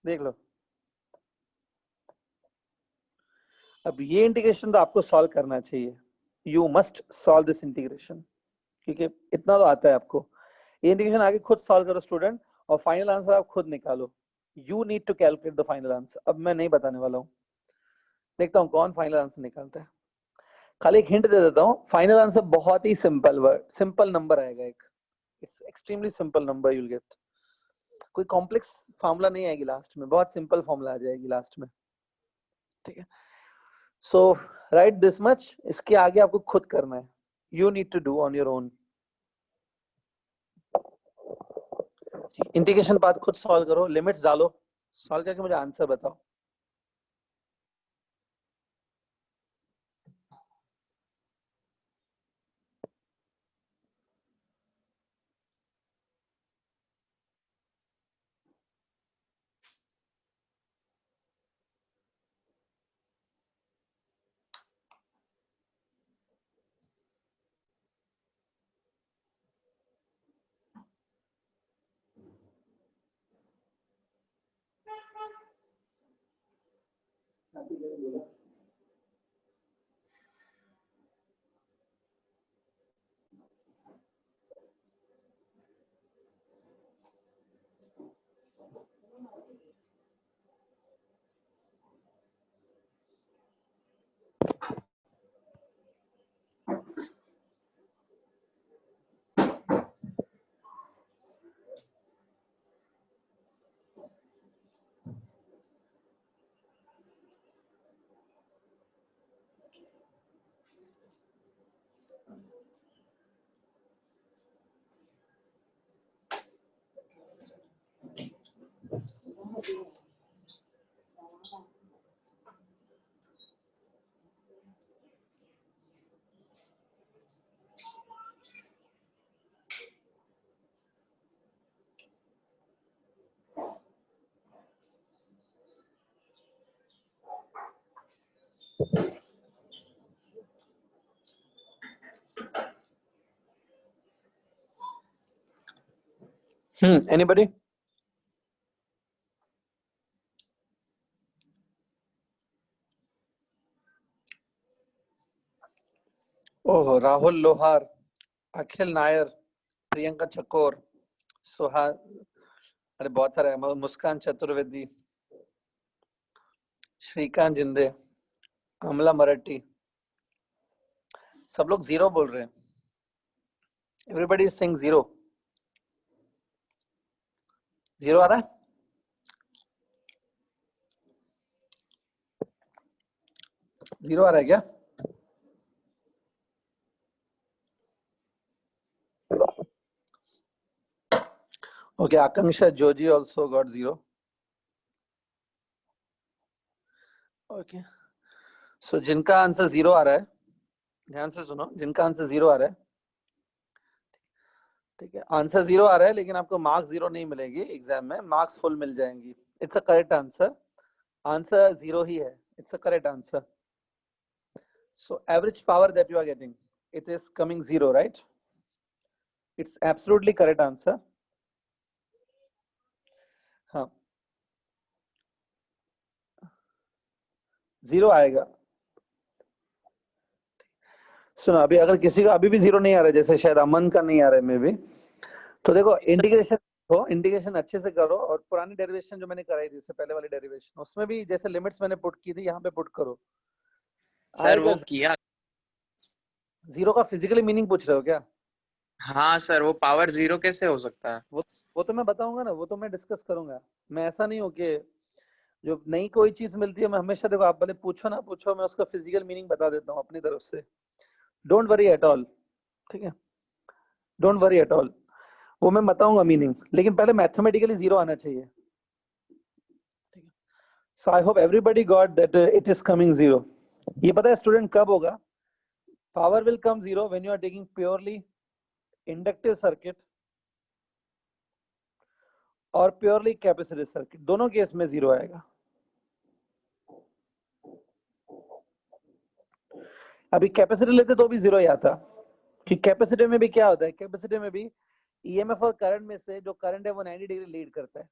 देख लो, अब ये इंटीग्रेशन तो आपको सॉल्व करना चाहिए। You must solve this integration, क्योंकि इतना तो आता है आपको। ये इंटीग्रेशन आगे खुद सॉल्व करो स्टूडेंट, और फाइनल आंसर आप खुद निकालो। You need to calculate the final answer. अब मैं नहीं बताने वाला हूँ, देखता हूँ कौन फाइनल आंसर निकालता है। खाली एक हिंट दे देता हूँ, फाइनल आंसर बहुत ही सिंपल वर्ड, सिंपल नंबर आएगा एक। It's extremely simple number you'll get. कोई कॉम्प्लेक्स फॉर्मूला नहीं आएगी लास्ट में, बहुत सिंपल फॉर्मूला आ जाएगी लास्ट में, ठीक है? सो राइट दिस मच, इसके आगे आपको खुद करना है। You need to do on your own. Integration path खुद सॉल्व करो, लिमिट्स डालो, सॉल्व करके मुझे आंसर बताओ। एनीबॉडी? ओह, राहुल लोहार, अखिल नायर, प्रियंका चकोर, सुहा, अरे बहुत सारे हैं, मुस्कान चतुर्वेदी, श्रीकांत जिंदे, अमला मराठी, सब लोग जीरो बोल रहे हैं। Everybody is saying zero. Zero आ रहा है? जीरो आ रहा है क्या? Okay, Akanksha Joji also got 0. Okay. So जिनका आंसर 0 आ रहा है, ध्यान से सुनो, जिनका आंसर 0 आ रहा है, ठीक है, आंसर 0 आ रहा है लेकिन आपको मार्क्स 0 नहीं मिलेगी एग्जाम में, मार्क्स फुल मिल जाएंगी. It's a correct answer. Answer 0 ही है. It's a correct answer. So average power that you are getting, it is coming 0, right? It's absolutely correct answer. हाँ, 0 आएगा. सुनो, अभी अगर किसी का अभी भी 0 नहीं आ रहा है, जैसे शायद अमन का नहीं आ रहा है मे भी, तो देखो इंटीग्रेशन हो, इंटीग्रेशन अच्छे से करो, और पुरानी डेरिवेशन जो मैंने कराई थी, इससे पहले वाली डेरिवेशन, उसमें भी जैसे लिमिट्स मैंने पुट की थी, यहाँ पे पुट करो. सर वो किया. 0 का फिजिकली मीनिंग पूछ रहे हो क्या? हाँ सर, वो पावर 0 कैसे हो सकता है? वो तो मैं बताऊंगा ना, वो तो मैं डिस्कस करूंगा. मैं ऐसा नहीं हूँ कि जो नई कोई चीज मिलती है मैं हमेशा, देखो आप भले पूछो ना पूछो, मैं उसका फिजिकल मीनिंग बता देता हूँ अपनी तरफ से. Don't worry at all. ठीक है, डोंट वरी एट ऑल, वो मैं बताऊंगा मीनिंग, लेकिन पहले मैथमेटिकली 0 आना चाहिए. ठीक है, so I hope everybody got that it is coming 0. ये पता है स्टूडेंट कब होगा? Power will come 0 when you are taking purely inductive circuit और प्योरली कैपेसिटिव सर्किट, दोनों केस में 0 आएगा. अभी कैपेसिटर लेते तो भी 0 ही आता, कि कैपेसिटर में भी क्या होता है, कैपेसिटर में भी ईएमएफ और करंट में से जो करंट है वो 90 डिग्री लीड करता है.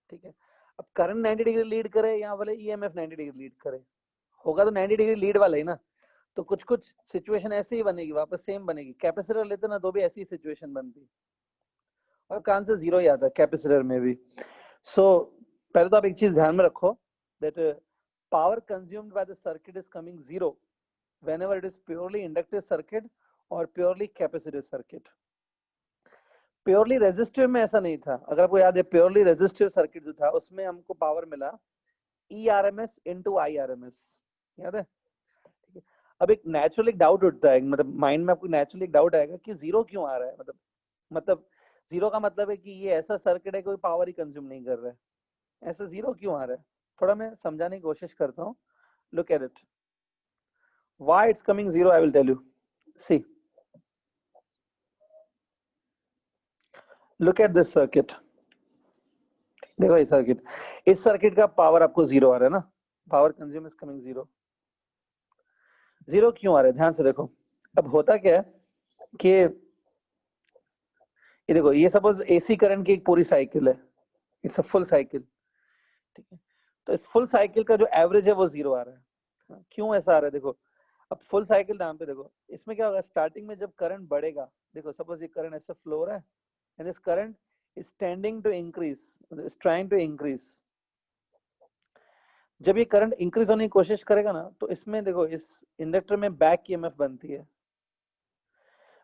ठीक है, अब करंट 90 डिग्री लीड करे या वाले ईएमएफ 90 डिग्री लीड करे, होगा तो 90 डिग्री लीड वाला ही ना. तो कुछ कुछ सिचुएशन ऐसे ही बनेगी, वापस सेम बनेगी. कैपेसिटर लेते ना तो भी ऐसी सिचुएशन बनती, और आंसर 0 ही आता है कैपेसिटर में भी. सो पहले तो आप एक चीज ध्यान में रखो, that power consumed by the circuit is coming 0 whenever it is purely inductive circuit or purely capacitive circuit. Purely resistive में ऐसा नहीं था. अगर आपको याद है, प्योरली रेजिस्टिव सर्किट जो था उसमें हमको पावर मिला ERMS into IRMS, याद है? ठीक है, अब एक नेचुरल डाउट उठता है, मतलब माइंड में आपको नेचुरली डाउट आएगा कि 0 क्यों आ रहा है. मतलब 0 का मतलब है कि ये ऐसा सर्किट है कोई पावर ही कंज्यूम नहीं कर रहा है, ऐसा 0 क्यों आ रहा है? थोड़ा मैं समझाने की कोशिश करता हूँ. Look at it. Why it's coming 0, I will tell you. See, look at this circuit. देखो ये सर्किट, इस सर्किट का पावर आपको 0 आ रहा है ना, पावर कंज्यूम इज कमिंग 0. 0 क्यों आ रहा है? ध्यान से देखो. अब होता क्या है कि ये देखो, ये सपोज एसी करंट की एक पूरी साइकिल है, इट्स अ फुल साइकिल. ठीक है, तो इस फुल साइकिल का जो एवरेज है वो 0 आ रहा है. क्यों ऐसा आ रहा है? देखो, अब फुल साइकिल नाम पे देखो, इसमें क्या होगा, स्टार्टिंग में जब करंट बढ़ेगा, देखो सपोज ये करंट ऐसे फ्लो हो रहा है, and this current is tending to increase, is trying to increase. जब ये करंट इंक्रीज होने की कोशिश करेगा ना, तो इसमें देखो इस इंडक्टर में बैक ईएमएफ बनती है.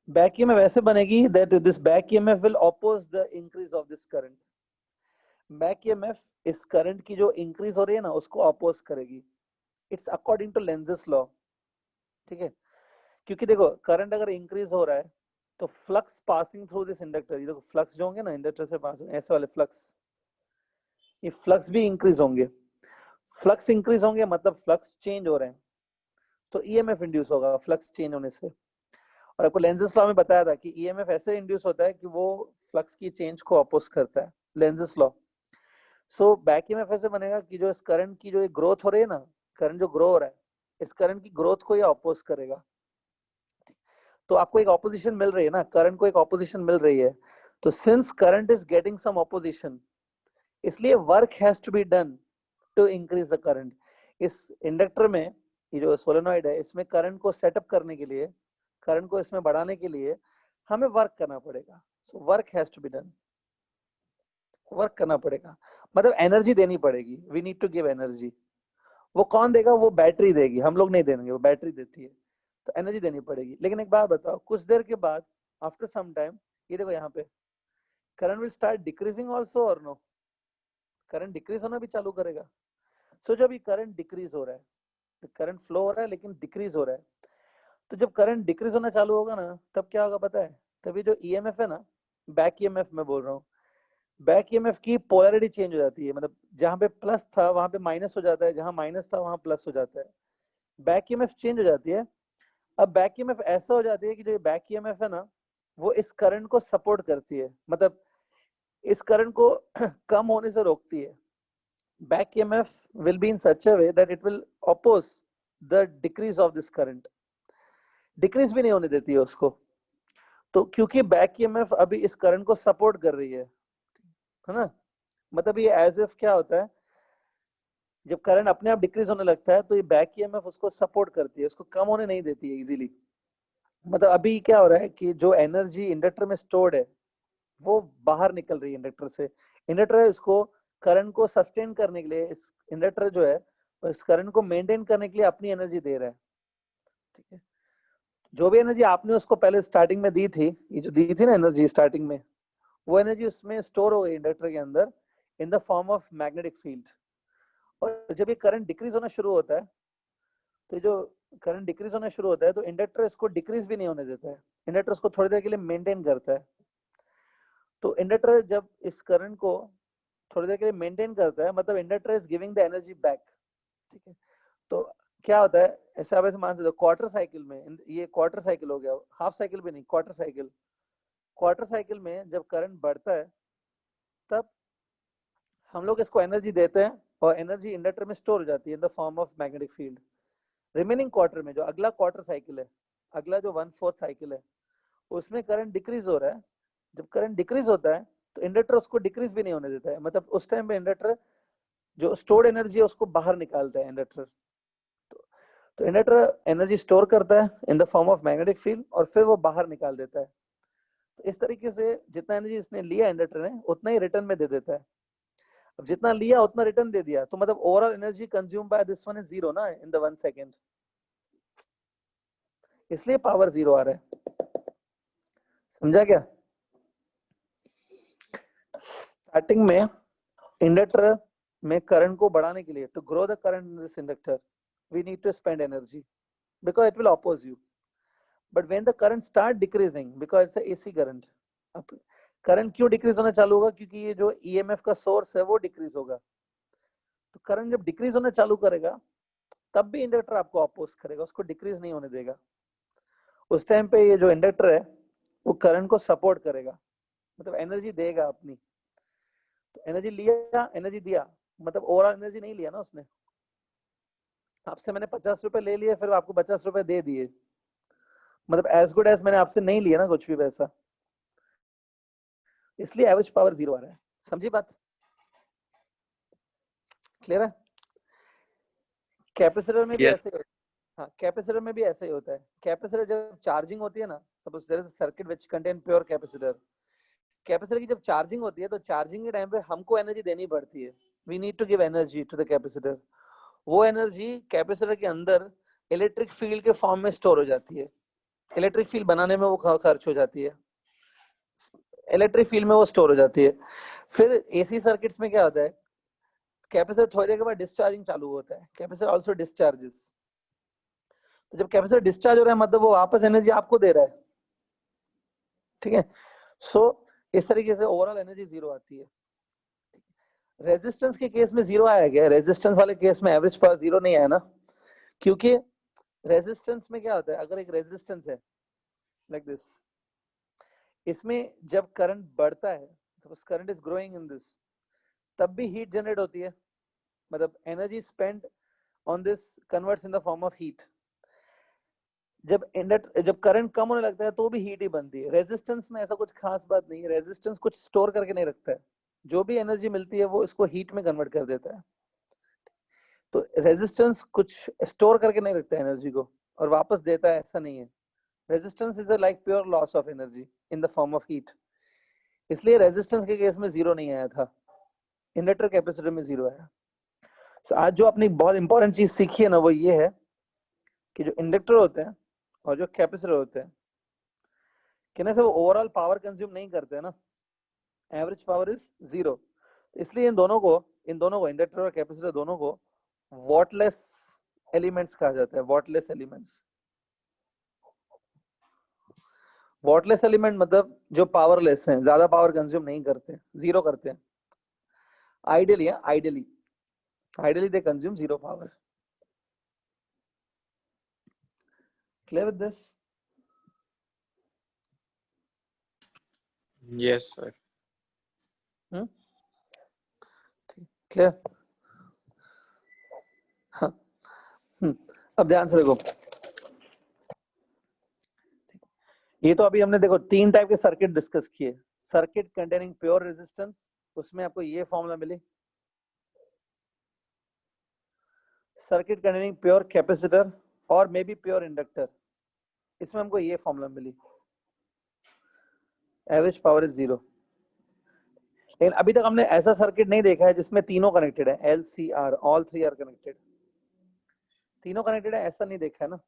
बैक ईएमएफ ऐसे बनेगी that this back EMF will oppose the increase of this current. Back EMF इस करंट की जो इंक्रीज हो रही है ना उसको अपोज करेगी. It's according to Lenz's law. ठीक है, क्योंकि देखो करंट अगर इंक्रीज हो रहा है तो flux passing through this inductor, ये देखो फ्लक्स जो होंगे ना इंडक्टर से पास होंगे, ऐसे वाले फ्लक्स, ये फ्लक्स भी इंक्रीज होंगे. फ्लक्स इंक्रीज होंगे मतलब फ्लक्स चेंज हो रहे हैं, तो ईएमएफ इंड्यूस होगा फ्लक्स चेंज होने से. और आपको लेंजेस लॉ में बताया था कि ईएमएफ ऐसे इंड्यूस होता है कि वो फ्लक्स की चेंज को अपोज करता है, Lenz's law. So back EMF ऐसे बनेगा कि जो इस करंट की जो ग्रोथ हो रही है ना, करंट जो ग्रो हो रहा है, इस करंट की ग्रोथ को ये अपोज करेगा. तो आपको एक ऑपोजिशन मिल रही है ना, करंट को एक ऑपोजिशन मिल रही है. तो since current is getting some opposition, इसलिए work has to be done to increase the current. इस इंडक्टर में ये जो सोलेनॉइड है, इसमें करंट को सेटअप करने के लिए, करंट को इसमें बढ़ाने के लिए हमें वर्क करना पड़ेगा. So work has to be done, work करना पड़ेगा, मतलब एनर्जी देनी पड़ेगी. We need to give energy. वो कौन देगा? वो बैटरी देगी, हम लोग नहीं देंगे, वो बैटरी देती है. तो एनर्जी देनी पड़ेगी. लेकिन एक बात बताओ, कुछ देर के बाद आफ्टर सम टाइम, ये देखो यहाँ पे current will start decreasing also और नो? करंट डिक्रीज होना भी चालू करेगा. सो जब ये करंट डिक्रीज हो रहा है, तो करंट फ्लो हो रहा है लेकिन डिक्रीज हो रहा है, तो जब करंट डिक्रीज होना चालू होगा ना, तब क्या होगा पता है? तभी जो ईएमएफ है ना, बैक ईएमएफ मैं बोल रहा हूँ, बैक ईएमएफ की पोलैरिटी चेंज हो जाती है, मतलब जहां पे प्लस था वहां पे माइनस हो जाता है, जहां माइनस था वहां प्लस हो जाता है, बैक ईएमएफ चेंज हो जाती है। अब बैक ईएमएफ ऐसा हो जाती है कि जो ये बैक ईएमएफ है ना, वो इस करंट को सपोर्ट करती है, मतलब इस करंट को कम होने से रोकती है। Back EMF will be in such a way that it will oppose the decrease of this current, decrease भी नहीं होने देती है उसको। तो क्योंकि बैक ईएमएफ अभी इस करंट को सपोर्ट कर रही है ना, मतलब ये एज इफ क्या होता है, जब करंट अपने आप डिक्रीज होने लगता है तो ये बैक ईएमएफ उसको सपोर्ट करती है, उसको कम होने नहीं देती है इजीली। मतलब अभी क्या हो रहा है कि जो एनर्जी इंडक्टर में स्टोर्ड है वो बाहर निकल रही है इंडक्टर से। इंडक्टर इसको करंट को सस्टेन करने के लिए, इस इंडक्टर जो है इस करंट को मेंटेन करने के लिए अपनी एनर्जी दे रहा है, ठीक है। जो भी एनर्जी आपने उसको पहले स्टार्टिंग में दी थी, ये जो दी थी ना एनर्जी स्टार्टिंग में, वो एनर्जी उसमें स्टोर हो गई इंडक्टर के अंदर in the form of magnetic field. और जब ये करंट डिक्रीज होना शुरू होता है, तो जो करंट डिक्रीज होना शुरू होता है तो इंडक्टर इसको डिक्रीज भी नहीं होने देता है, इंडक्टर इसको थोड़ी देर के लिए मेंटेन करता है। तो इंडक्टर जब इस करंट को थोड़ी देर के लिए मेंटेन करता है, मतलब inductor is giving the energy back, ठीक है। तो क्या होता है, ऐसे आप ऐसे मान सकते हो क्वार्टर साइकिल में, ये क्वार्टर साइकिल हो गया, हाफ साइकिल भी नहीं, क्वार्टर साइकिल। क्वार्टर साइकिल में जब करंट बढ़ता है तब हम लोग इसको एनर्जी देते हैं और एनर्जी इंडक्टर में स्टोर हो जाती है in the form of magnetic field. Remaining quarter में, जो अगला क्वार्टर साइकिल है, अगला जो 1/4 साइकिल है, उसमें करंट डिक्रीज हो रहा है। जब करंट डिक्रीज होता है तो इंडक्टर उसको डिक्रीज भी नहीं होने देता है, मतलब उस टाइम पे इंडक्टर जो स्टोर्ड एनर्जी है उसको बाहर निकालता है इंडक्टर। तो इंडक्टर एनर्जी स्टोर करता है in the form of magnetic field और फिर वो बाहर निकाल देता है। तो इस तरीके से जितना एनर्जी इसने लिया इंडक्टर ने उतना ही रिटर्न में दे देता है। अब जितना लिया उतना रिटर्न दे दिया, तो मतलब overall energy consume by this one is zero ना इन द 1 सेकेंड, इसलिए पावर जीरो आ रहा है। समझा क्या? स्टार्टिंग में इंडक्टर में करंट को बढ़ाने के लिए, to grow the current in this inductor we need to spend energy because it will oppose you. But when the current start decreasing, because it's AC current, अब करंट क्यों decrease होना चालू होगा? क्योंकि ये जो ईएमएफ का सोर्स है वो डिक्रीज होगा। तो करंट जब डिक्रीज होना चालू करेगा तब भी इंडक्टर आपको अपोज करेगा, उसको डिक्रीज नहीं होने देगा। उस टाइम पे ये जो इंडक्टर है वो करंट को सपोर्ट करेगा, मतलब एनर्जी देगा अपनी। तो एनर्जी लिया, एनर्जी दिया, मतलब ओवरऑल एनर्जी नहीं लिया ना उसने। आपसे मैंने 50 रुपए ले लिए, फिर आपको 50 रुपए दे दिए, मतलब एज गुड एज मैंने आपसे नहीं लिया ना कुछ भी पैसा, इसलिए एवरेज पावर जीरो आ रहा है। समझी बात? क्लियर है? कैपेसिटर में भी Yes. ऐसे, हाँ कैपेसिटर में भी ऐसा ही होता है। कैपेसिटर जब चार्जिंग होती है ना, suppose there is a circuit which contain pure capacitor, capacitor की जब चार्जिंग होती है तो चार्जिंग के टाइम पे हमको एनर्जी देनी पड़ती है, we need to give energy to the capacitor. वो एनर्जी कैपेसिटर के अंदर इलेक्ट्रिक फील्ड के फॉर्म में स्टोर हो जाती है, इलेक्ट्रिक फील्ड बनाने में वो खर्च हो जाती है, इलेक्ट्रिक फील्ड में वो स्टोर हो जाती है। फिर एसी सर्किट्स में क्या होता है, कैपेसिटर थोड़ी देर के बाद डिस्चार्जिंग चालू होता है, कैपेसिटर आल्सो डिस्चार्जेस। तो जब कैपेसिटर डिस्चार्ज हो रहा है मतलब वो वापस एनर्जी आपको दे रहा है, ठीक है। सो इस तरीके से ओवरऑल एनर्जी जीरो आती है। रेजिस्टेंस के केस में जीरो आया गया, रेजिस्टेंस वाले केस में एवरेज पावर जीरो नहीं आया ना, क्योंकि रेजिस्टेंस में क्या होता है, अगर एक रेजिस्टेंस है लाइक दिस, इसमें जब करंट बढ़ता है, suppose current is growing in this, तब भी हीट जनरेट होती है, मतलब energy spend on this converts in the form of heat. जब करंट कम होने लगता है तो भी हीट ही बनती है। रेजिस्टेंस में ऐसा कुछ खास बात नहीं है, रेजिस्टेंस कुछ स्टोर करके नहीं रखता है, जो भी एनर्जी मिलती है वो इसको हीट में कन्वर्ट कर देता है। तो रेजिस्टेंस कुछ स्टोर करके नहीं रखता है एनर्जी को और वापस देता है, ऐसा नहीं है। Resistance is a like pure loss of energy in the form of heat, इसलिए रेजिस्टेंस के केस में जीरो नहीं आया था, इंडक्टर कैपेसिटर में जीरो आया। So, आज जो अपनी बहुत इंपॉर्टेंट चीज सीखी है ना वो ये है कि जो इंडक्टर होते हैं और जो कैपेसिटर होते हैं, कहने से वो ओवरऑल पावर कंज्यूम नहीं करते हैं ना, एवरेज पावर इज जीरो। इसलिए इन दोनों को इंडक्टर और कैपेसिटर दोनों को वॉटलेस एलिमेंट्स कहा जाता है, वॉटलेस एलिमेंट्स। वॉटलेस एलिमेंट मतलब जो पावरलेस हैं, ज्यादा पावर कंज्यूम नहीं करते, जीरो करते हैं। Ideally ideally they consume zero power. Clear with this? Yes, sir. Clear? हाँ। अब ध्यान से देखो, ये तो अभी हमने देखो 3 टाइप के सर्किट डिस्कस किए। सर्किट कंटेनिंग प्योर रेजिस्टेंस, उसमें आपको ये फॉर्मूला मिली। सर्किट कंटेनिंग प्योर कैपेसिटर और मे बी प्योर इंडक्टर, इसमें हमको ये फॉर्मूला मिली, एवरेज पावर इज 0। लेकिन अभी तक हमने ऐसा सर्किट नहीं देखा है जिसमें तीनों कनेक्टेड है, LCR, ऑल 3 आर कनेक्टेड, तीनों कनेक्टेड है, ऐसा नहीं देखा है ना।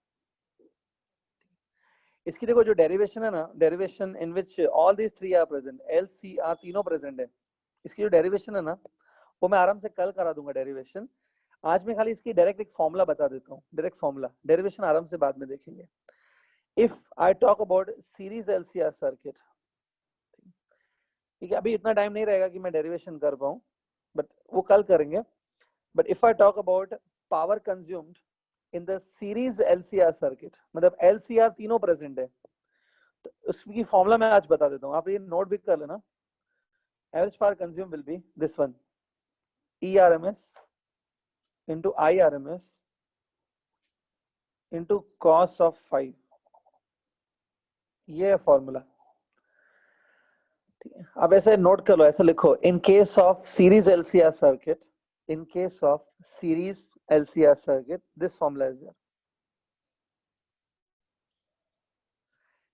इसकी देखो जो डेरिवेशन है ना, derivation in which all these 3 are present, LCR तीनों प्रेजेंट है, इसकी जो डेरिवेशन है ना वो मैं आराम से कल करा दूंगा डेरिवेशन। आज मैं खाली इसकी डायरेक्ट एक फॉर्मूला बता देता हूँ, डायरेक्ट फॉर्मूला, डेरिवेशन आराम से बाद में देखेंगे। If I talk about series LCR circuit, ठीक है, अभी इतना टाइम नहीं रहेगा कि मैं डेरिवेशन कर पाऊँ, बट वो कल करेंगे। But if I talk about power consumed in the series LCR circuit, मतलब LCR तीनों प्रेजेंट है, तो उसकी फॉर्मूला मैं आज बता देता हूँ, आप ये नोट भी कर लेना। Average power consume will be this one, ERMS into IRMS into cos of 5, ये है फॉर्मूला। अब ऐसे नोट कर लो, ऐसे लिखो, in case of series LCR circuit, in case of series LCR circuit this formula is there.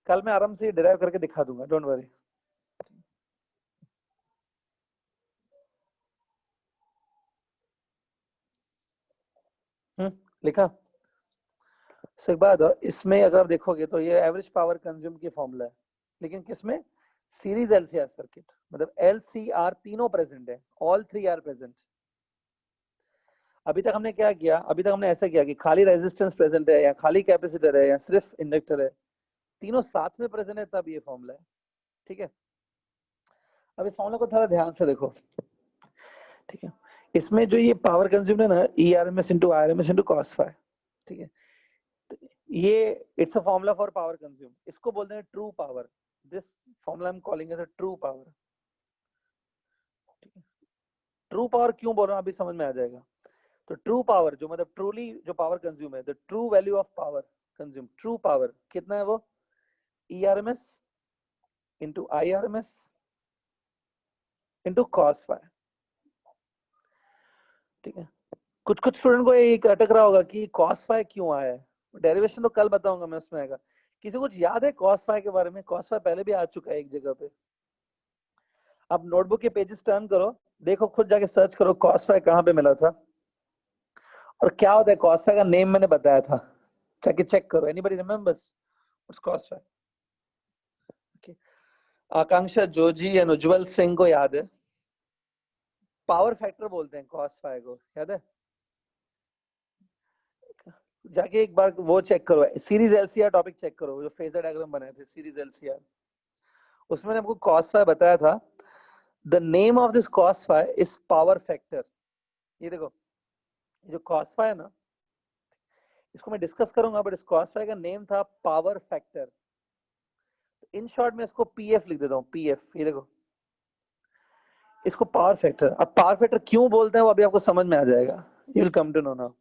कल मैं आराम से डिराइव करके दिखा दूंगा, डोंट वरी। लिखा? सो एक बात, इसमें अगर आप देखोगे तो ये एवरेज पावर कंज्यूम की फॉर्मूला है, लेकिन किसमें? सीरीज LCR सर्किट, मतलब LCR तीनों प्रेजेंट है, ऑल 3 आर प्रेजेंट। अभी तक हमने क्या किया, अभी तक हमने ऐसा किया कि खाली रेजिस्टेंस प्रेजेंट है या खाली कैपेसिटर है या सिर्फ इंडक्टर है, तीनों साथ में प्रेजेंट है, तब ये फॉर्मूला है, ठीक है। अब इस फॉर्मूला को थोड़ा ध्यान से देखो, ठीक है। इसमें जो ये पावर कंज्यूम है ना, ERMS into IRMS into cos phi, ठीक है, ये it's a formula for power consume, इसको बोलते हैं true power. This formula I am calling as a true power, ठीक है। ट्रू पावर क्यों बोल रहा हूं अभी समझ में आ जाएगा। तो ट्रू पावर जो मतलब ट्रूली जो पावर कंज्यूम है, the true value of power consume, true power कितना है वो, ERMS into IRMS into cos phi, ठीक है। कुछ कुछ स्टूडेंट को एक अटक रहा होगा कि cos phi क्यों आया है, डेरिवेशन तो कल बताऊंगा मैं, उसमें आएगा। किसी को कुछ याद है cos phi के बारे में? cos phi पहले भी आ चुका है एक जगह पे। अब नोटबुक के पेजेस टर्न करो, देखो, खुद जाके सर्च करो cos phi कहाँ पे मिला था और क्या होता है। cos phi का नेम मैंने बताया था, जाके चेक करो। Anybody remembers what's cos phi? Okay, Akanksha Joji and Ujjwal Singh को याद है, पावर फैक्टर बोलते हैं cos phi को, याद है? जाके एक बार वो चेक करो, सीरीज LCR टॉपिक चेक करो, जो फेजर डायग्राम बनाए थे सीरीज LCR, उसमें हमको cos phi बताया था। The name of this cos phi is power factor. ये देखो, जो cos phi है ना, इसको मैं डिस्कस करूंगा, बट इस cos phi का नेम था पावर फैक्टर। इन शॉर्ट में इसको PF लिख देता हूँ, PF। ये देखो, इसको पावर फैक्टर। अब पावर फैक्टर क्यों बोलते हैं वो अभी आपको समझ में आ जाएगा, you will come to know now,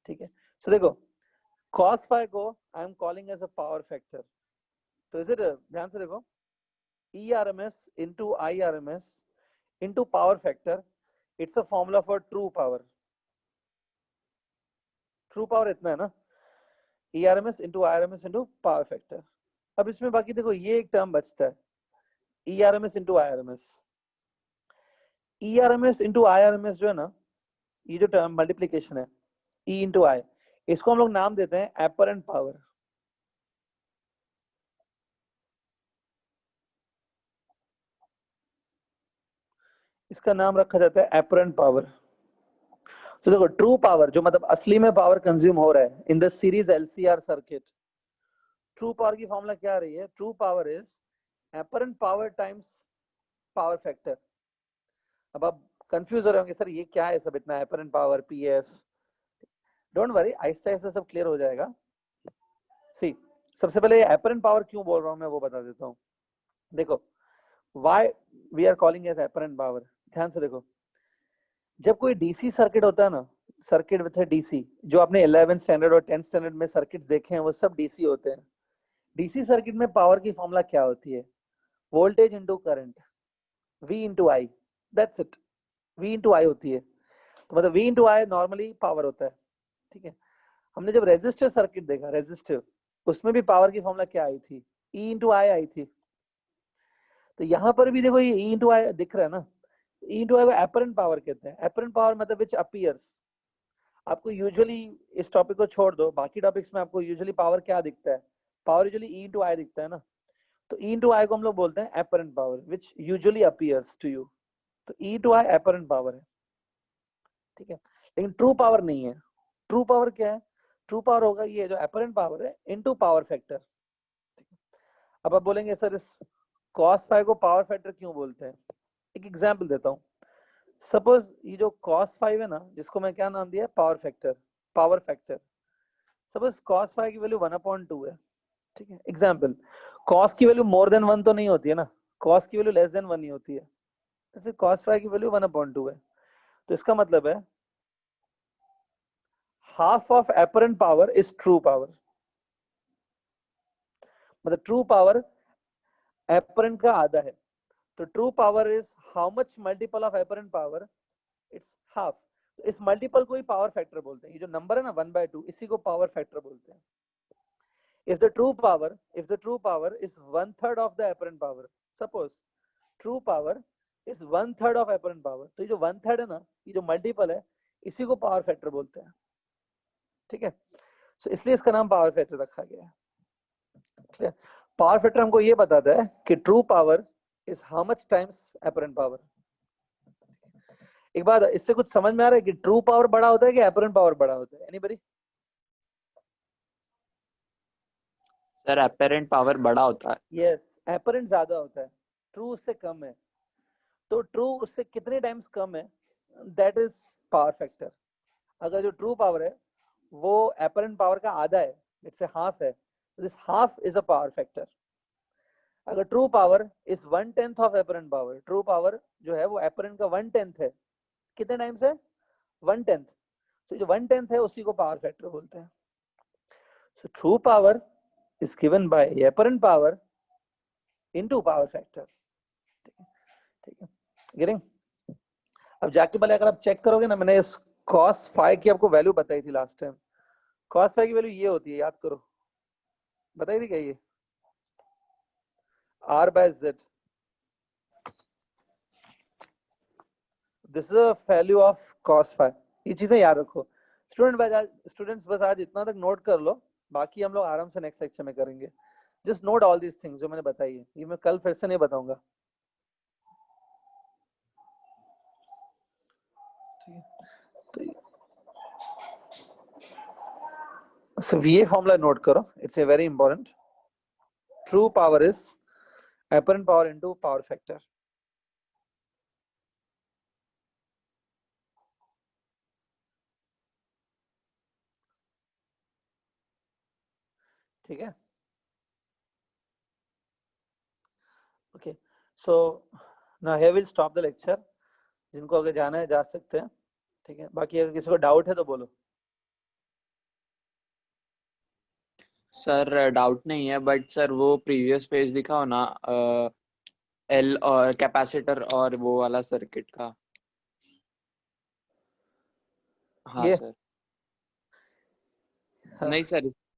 ठीक है। सो देखो, cos phi को I am calling as a power factor, तो इज इट, ध्यान से देखो, ERMS into IRMS into power factor, it's a formula for true power। True power इतना है ना, ERMS into IRMS into power factor। अब इसमें बाकी देखो, ये एक टर्म बचता है, ERMS into IRMS। ERMS into IRMS जो है ना, ये जो टर्म मल्टीप्लीकेशन है, E into I, इसको हम लोग नाम देते हैं एपरेंट पावर। इसका नाम रखा जाता है एपरेंट पावर। तो देखो, ट्रू पावर जो मतलब असली में पावर कंज्यूम हो रहा है in the series LCR circuit, true power की फॉर्मूला क्या आ रही है? True power is apparent power times power factor. अब आप कंफ्यूज हो रहे होंगे, सर ये क्या है सब इतना, apparent power, PF. Don't worry, Aahista Aahista सब क्लियर हो जाएगा। सी, सबसे पहले एपरेंट पावर क्यों बोल रहा हूं मैं वो बता देता हूँ। देखो, why we are calling as apparent power, ध्यान से देखो। जब कोई डीसी सर्किट होता है ना, सर्किट विथ डीसी, जो आपने 11th स्टैंडर्ड और 10th स्टैंडर्ड में सर्किट्स देखे हैं वो सब डीसी होते हैं। डीसी सर्किट में पावर की फॉर्मूला क्या होती है? Voltage into current, V into I, that's it. V into I होती है, तो मतलब V into I normally power होता है, ठीक है। हमने जब रेजिस्टर सर्किट देखा, रेजिस्टर, उसमें भी पावर की फॉर्मूला क्या आई थी? E इंटू आई आई थी। तो यहाँ पर भी देखो ये E इंटू आई दिख रहा है ना, E इंटू आई को एपरेंट पावर कहते हैं। एपरेंट पावर मतलब विच अपीयर्स। आपको यूजुअली, इस टॉपिक को छोड़ दो, बाकी टॉपिक्स में आपको यूजुअली पावर क्या दिखता है? पावर यूजुअली E इंटू आई दिखता है ना, तो E इंटू आई को हम लोग बोलते हैं apparent power, which usually appears to you. तो E into I apparent power है, ठीक है। लेकिन ट्रू पावर नहीं है। ट्रू पावर क्या है? ट्रू पावर होगा ये जो एपरेंट पावर है इनटू पावर फैक्टर। अब आप बोलेंगे सर इस cos फाइव को पावर फैक्टर क्यों बोलते हैं? एक एग्जांपल देता हूँ। सपोज ये जो cos फाइव है ना, जिसको मैं क्या नाम दिया? Power factor, power factor. Suppose cos five की वैल्यू 1/2 है, ठीक है। एग्जांपल, cos की वैल्यू मोर देन 1 तो नहीं होती है ना, cos की वैल्यू लेस देन 1 ही होती है। जैसे cos फाइव की वैल्यू 1/2 है, तो इसका मतलब है half of apparent power is true power। मतलब ट्रू पावर apparent का आधा है, तो true power is how much multiple of apparent power? It's half. तो इस मल्टीपल को ही पावर फैक्टर बोलते हैं। ये जो नंबर है ना 1/2, इसी को पावर फैक्टर बोलते हैं। if the true power is 1/3 of the apparent power, suppose true power is 1/3 of apparent power, तो ये जो 1/3 है ना, ये जो मल्टीपल है, इसी को पावर फैक्टर बोलते हैं, ठीक है। सो इसलिए इसका नाम पावर फैक्टर रखा गया है। पावर फैक्टर हमको ये बताता है कि true power is how much times apparent power. एक बात, इससे कुछ समझ में आ रहा है कि ट्रू पावर बड़ा होता है कि एपरेंट पावर बड़ा होता है? एनीबॉडी? सर एपेरेंट पावर बड़ा होता है। यस, एपरेंट ज्यादा होता है, ट्रू उससे कम है। तो ट्रू उससे कितने टाइम्स कम है, दैट इज पावर फैक्टर। अगर जो ट्रू पावर है वो एपरेंट पावर का आधा है, इट्स ए हाफ है, this half is a power factor. अगर true power is 1/10 of apparent power, true power जो है वो एपरेंट का 1/10 है, कितने टाइम्स है? 1/10। तो जो 1/10 है उसी को पावर फैक्टर बोलते हैं। So true power is given bye apparent power into power factor, ठीक है। गेटिंग? अब जाके पहले अगर आप चेक करोगे ना, मैंने इस cos फाइव की आपको वैल्यू बताई थी लास्ट टाइम। cos फाइव की वैल्यू ये होती है, याद करो, बताई थी क्या? ये R/Z, this is a value of cos five. ये चीजें याद रखो स्टूडेंट्स, बस आज इतना तक नोट कर लो, बाकी हम लोग आराम से नेक्स्ट लेक्चर में करेंगे। Just note all these things जो मैंने बताई है, ये मैं कल फिर से नहीं बताऊंगा, ठीक है। So VA formula note करो, it's a very important. True power is apparent power into power factor. ठीक है? Okay. So now here we'll stop the lecture. जिनको अगर जाना है जा सकते हैं, ठीक है। बाकी अगर किसी को डाउट है तो बोलो। सर डाउट नहीं है, बट सर वो प्रीवियस पेज दिखाओ ना, एल और कैपेसिटर और वो वाला सर्किट का। हाँ ये सर। हाँ। नहीं सर,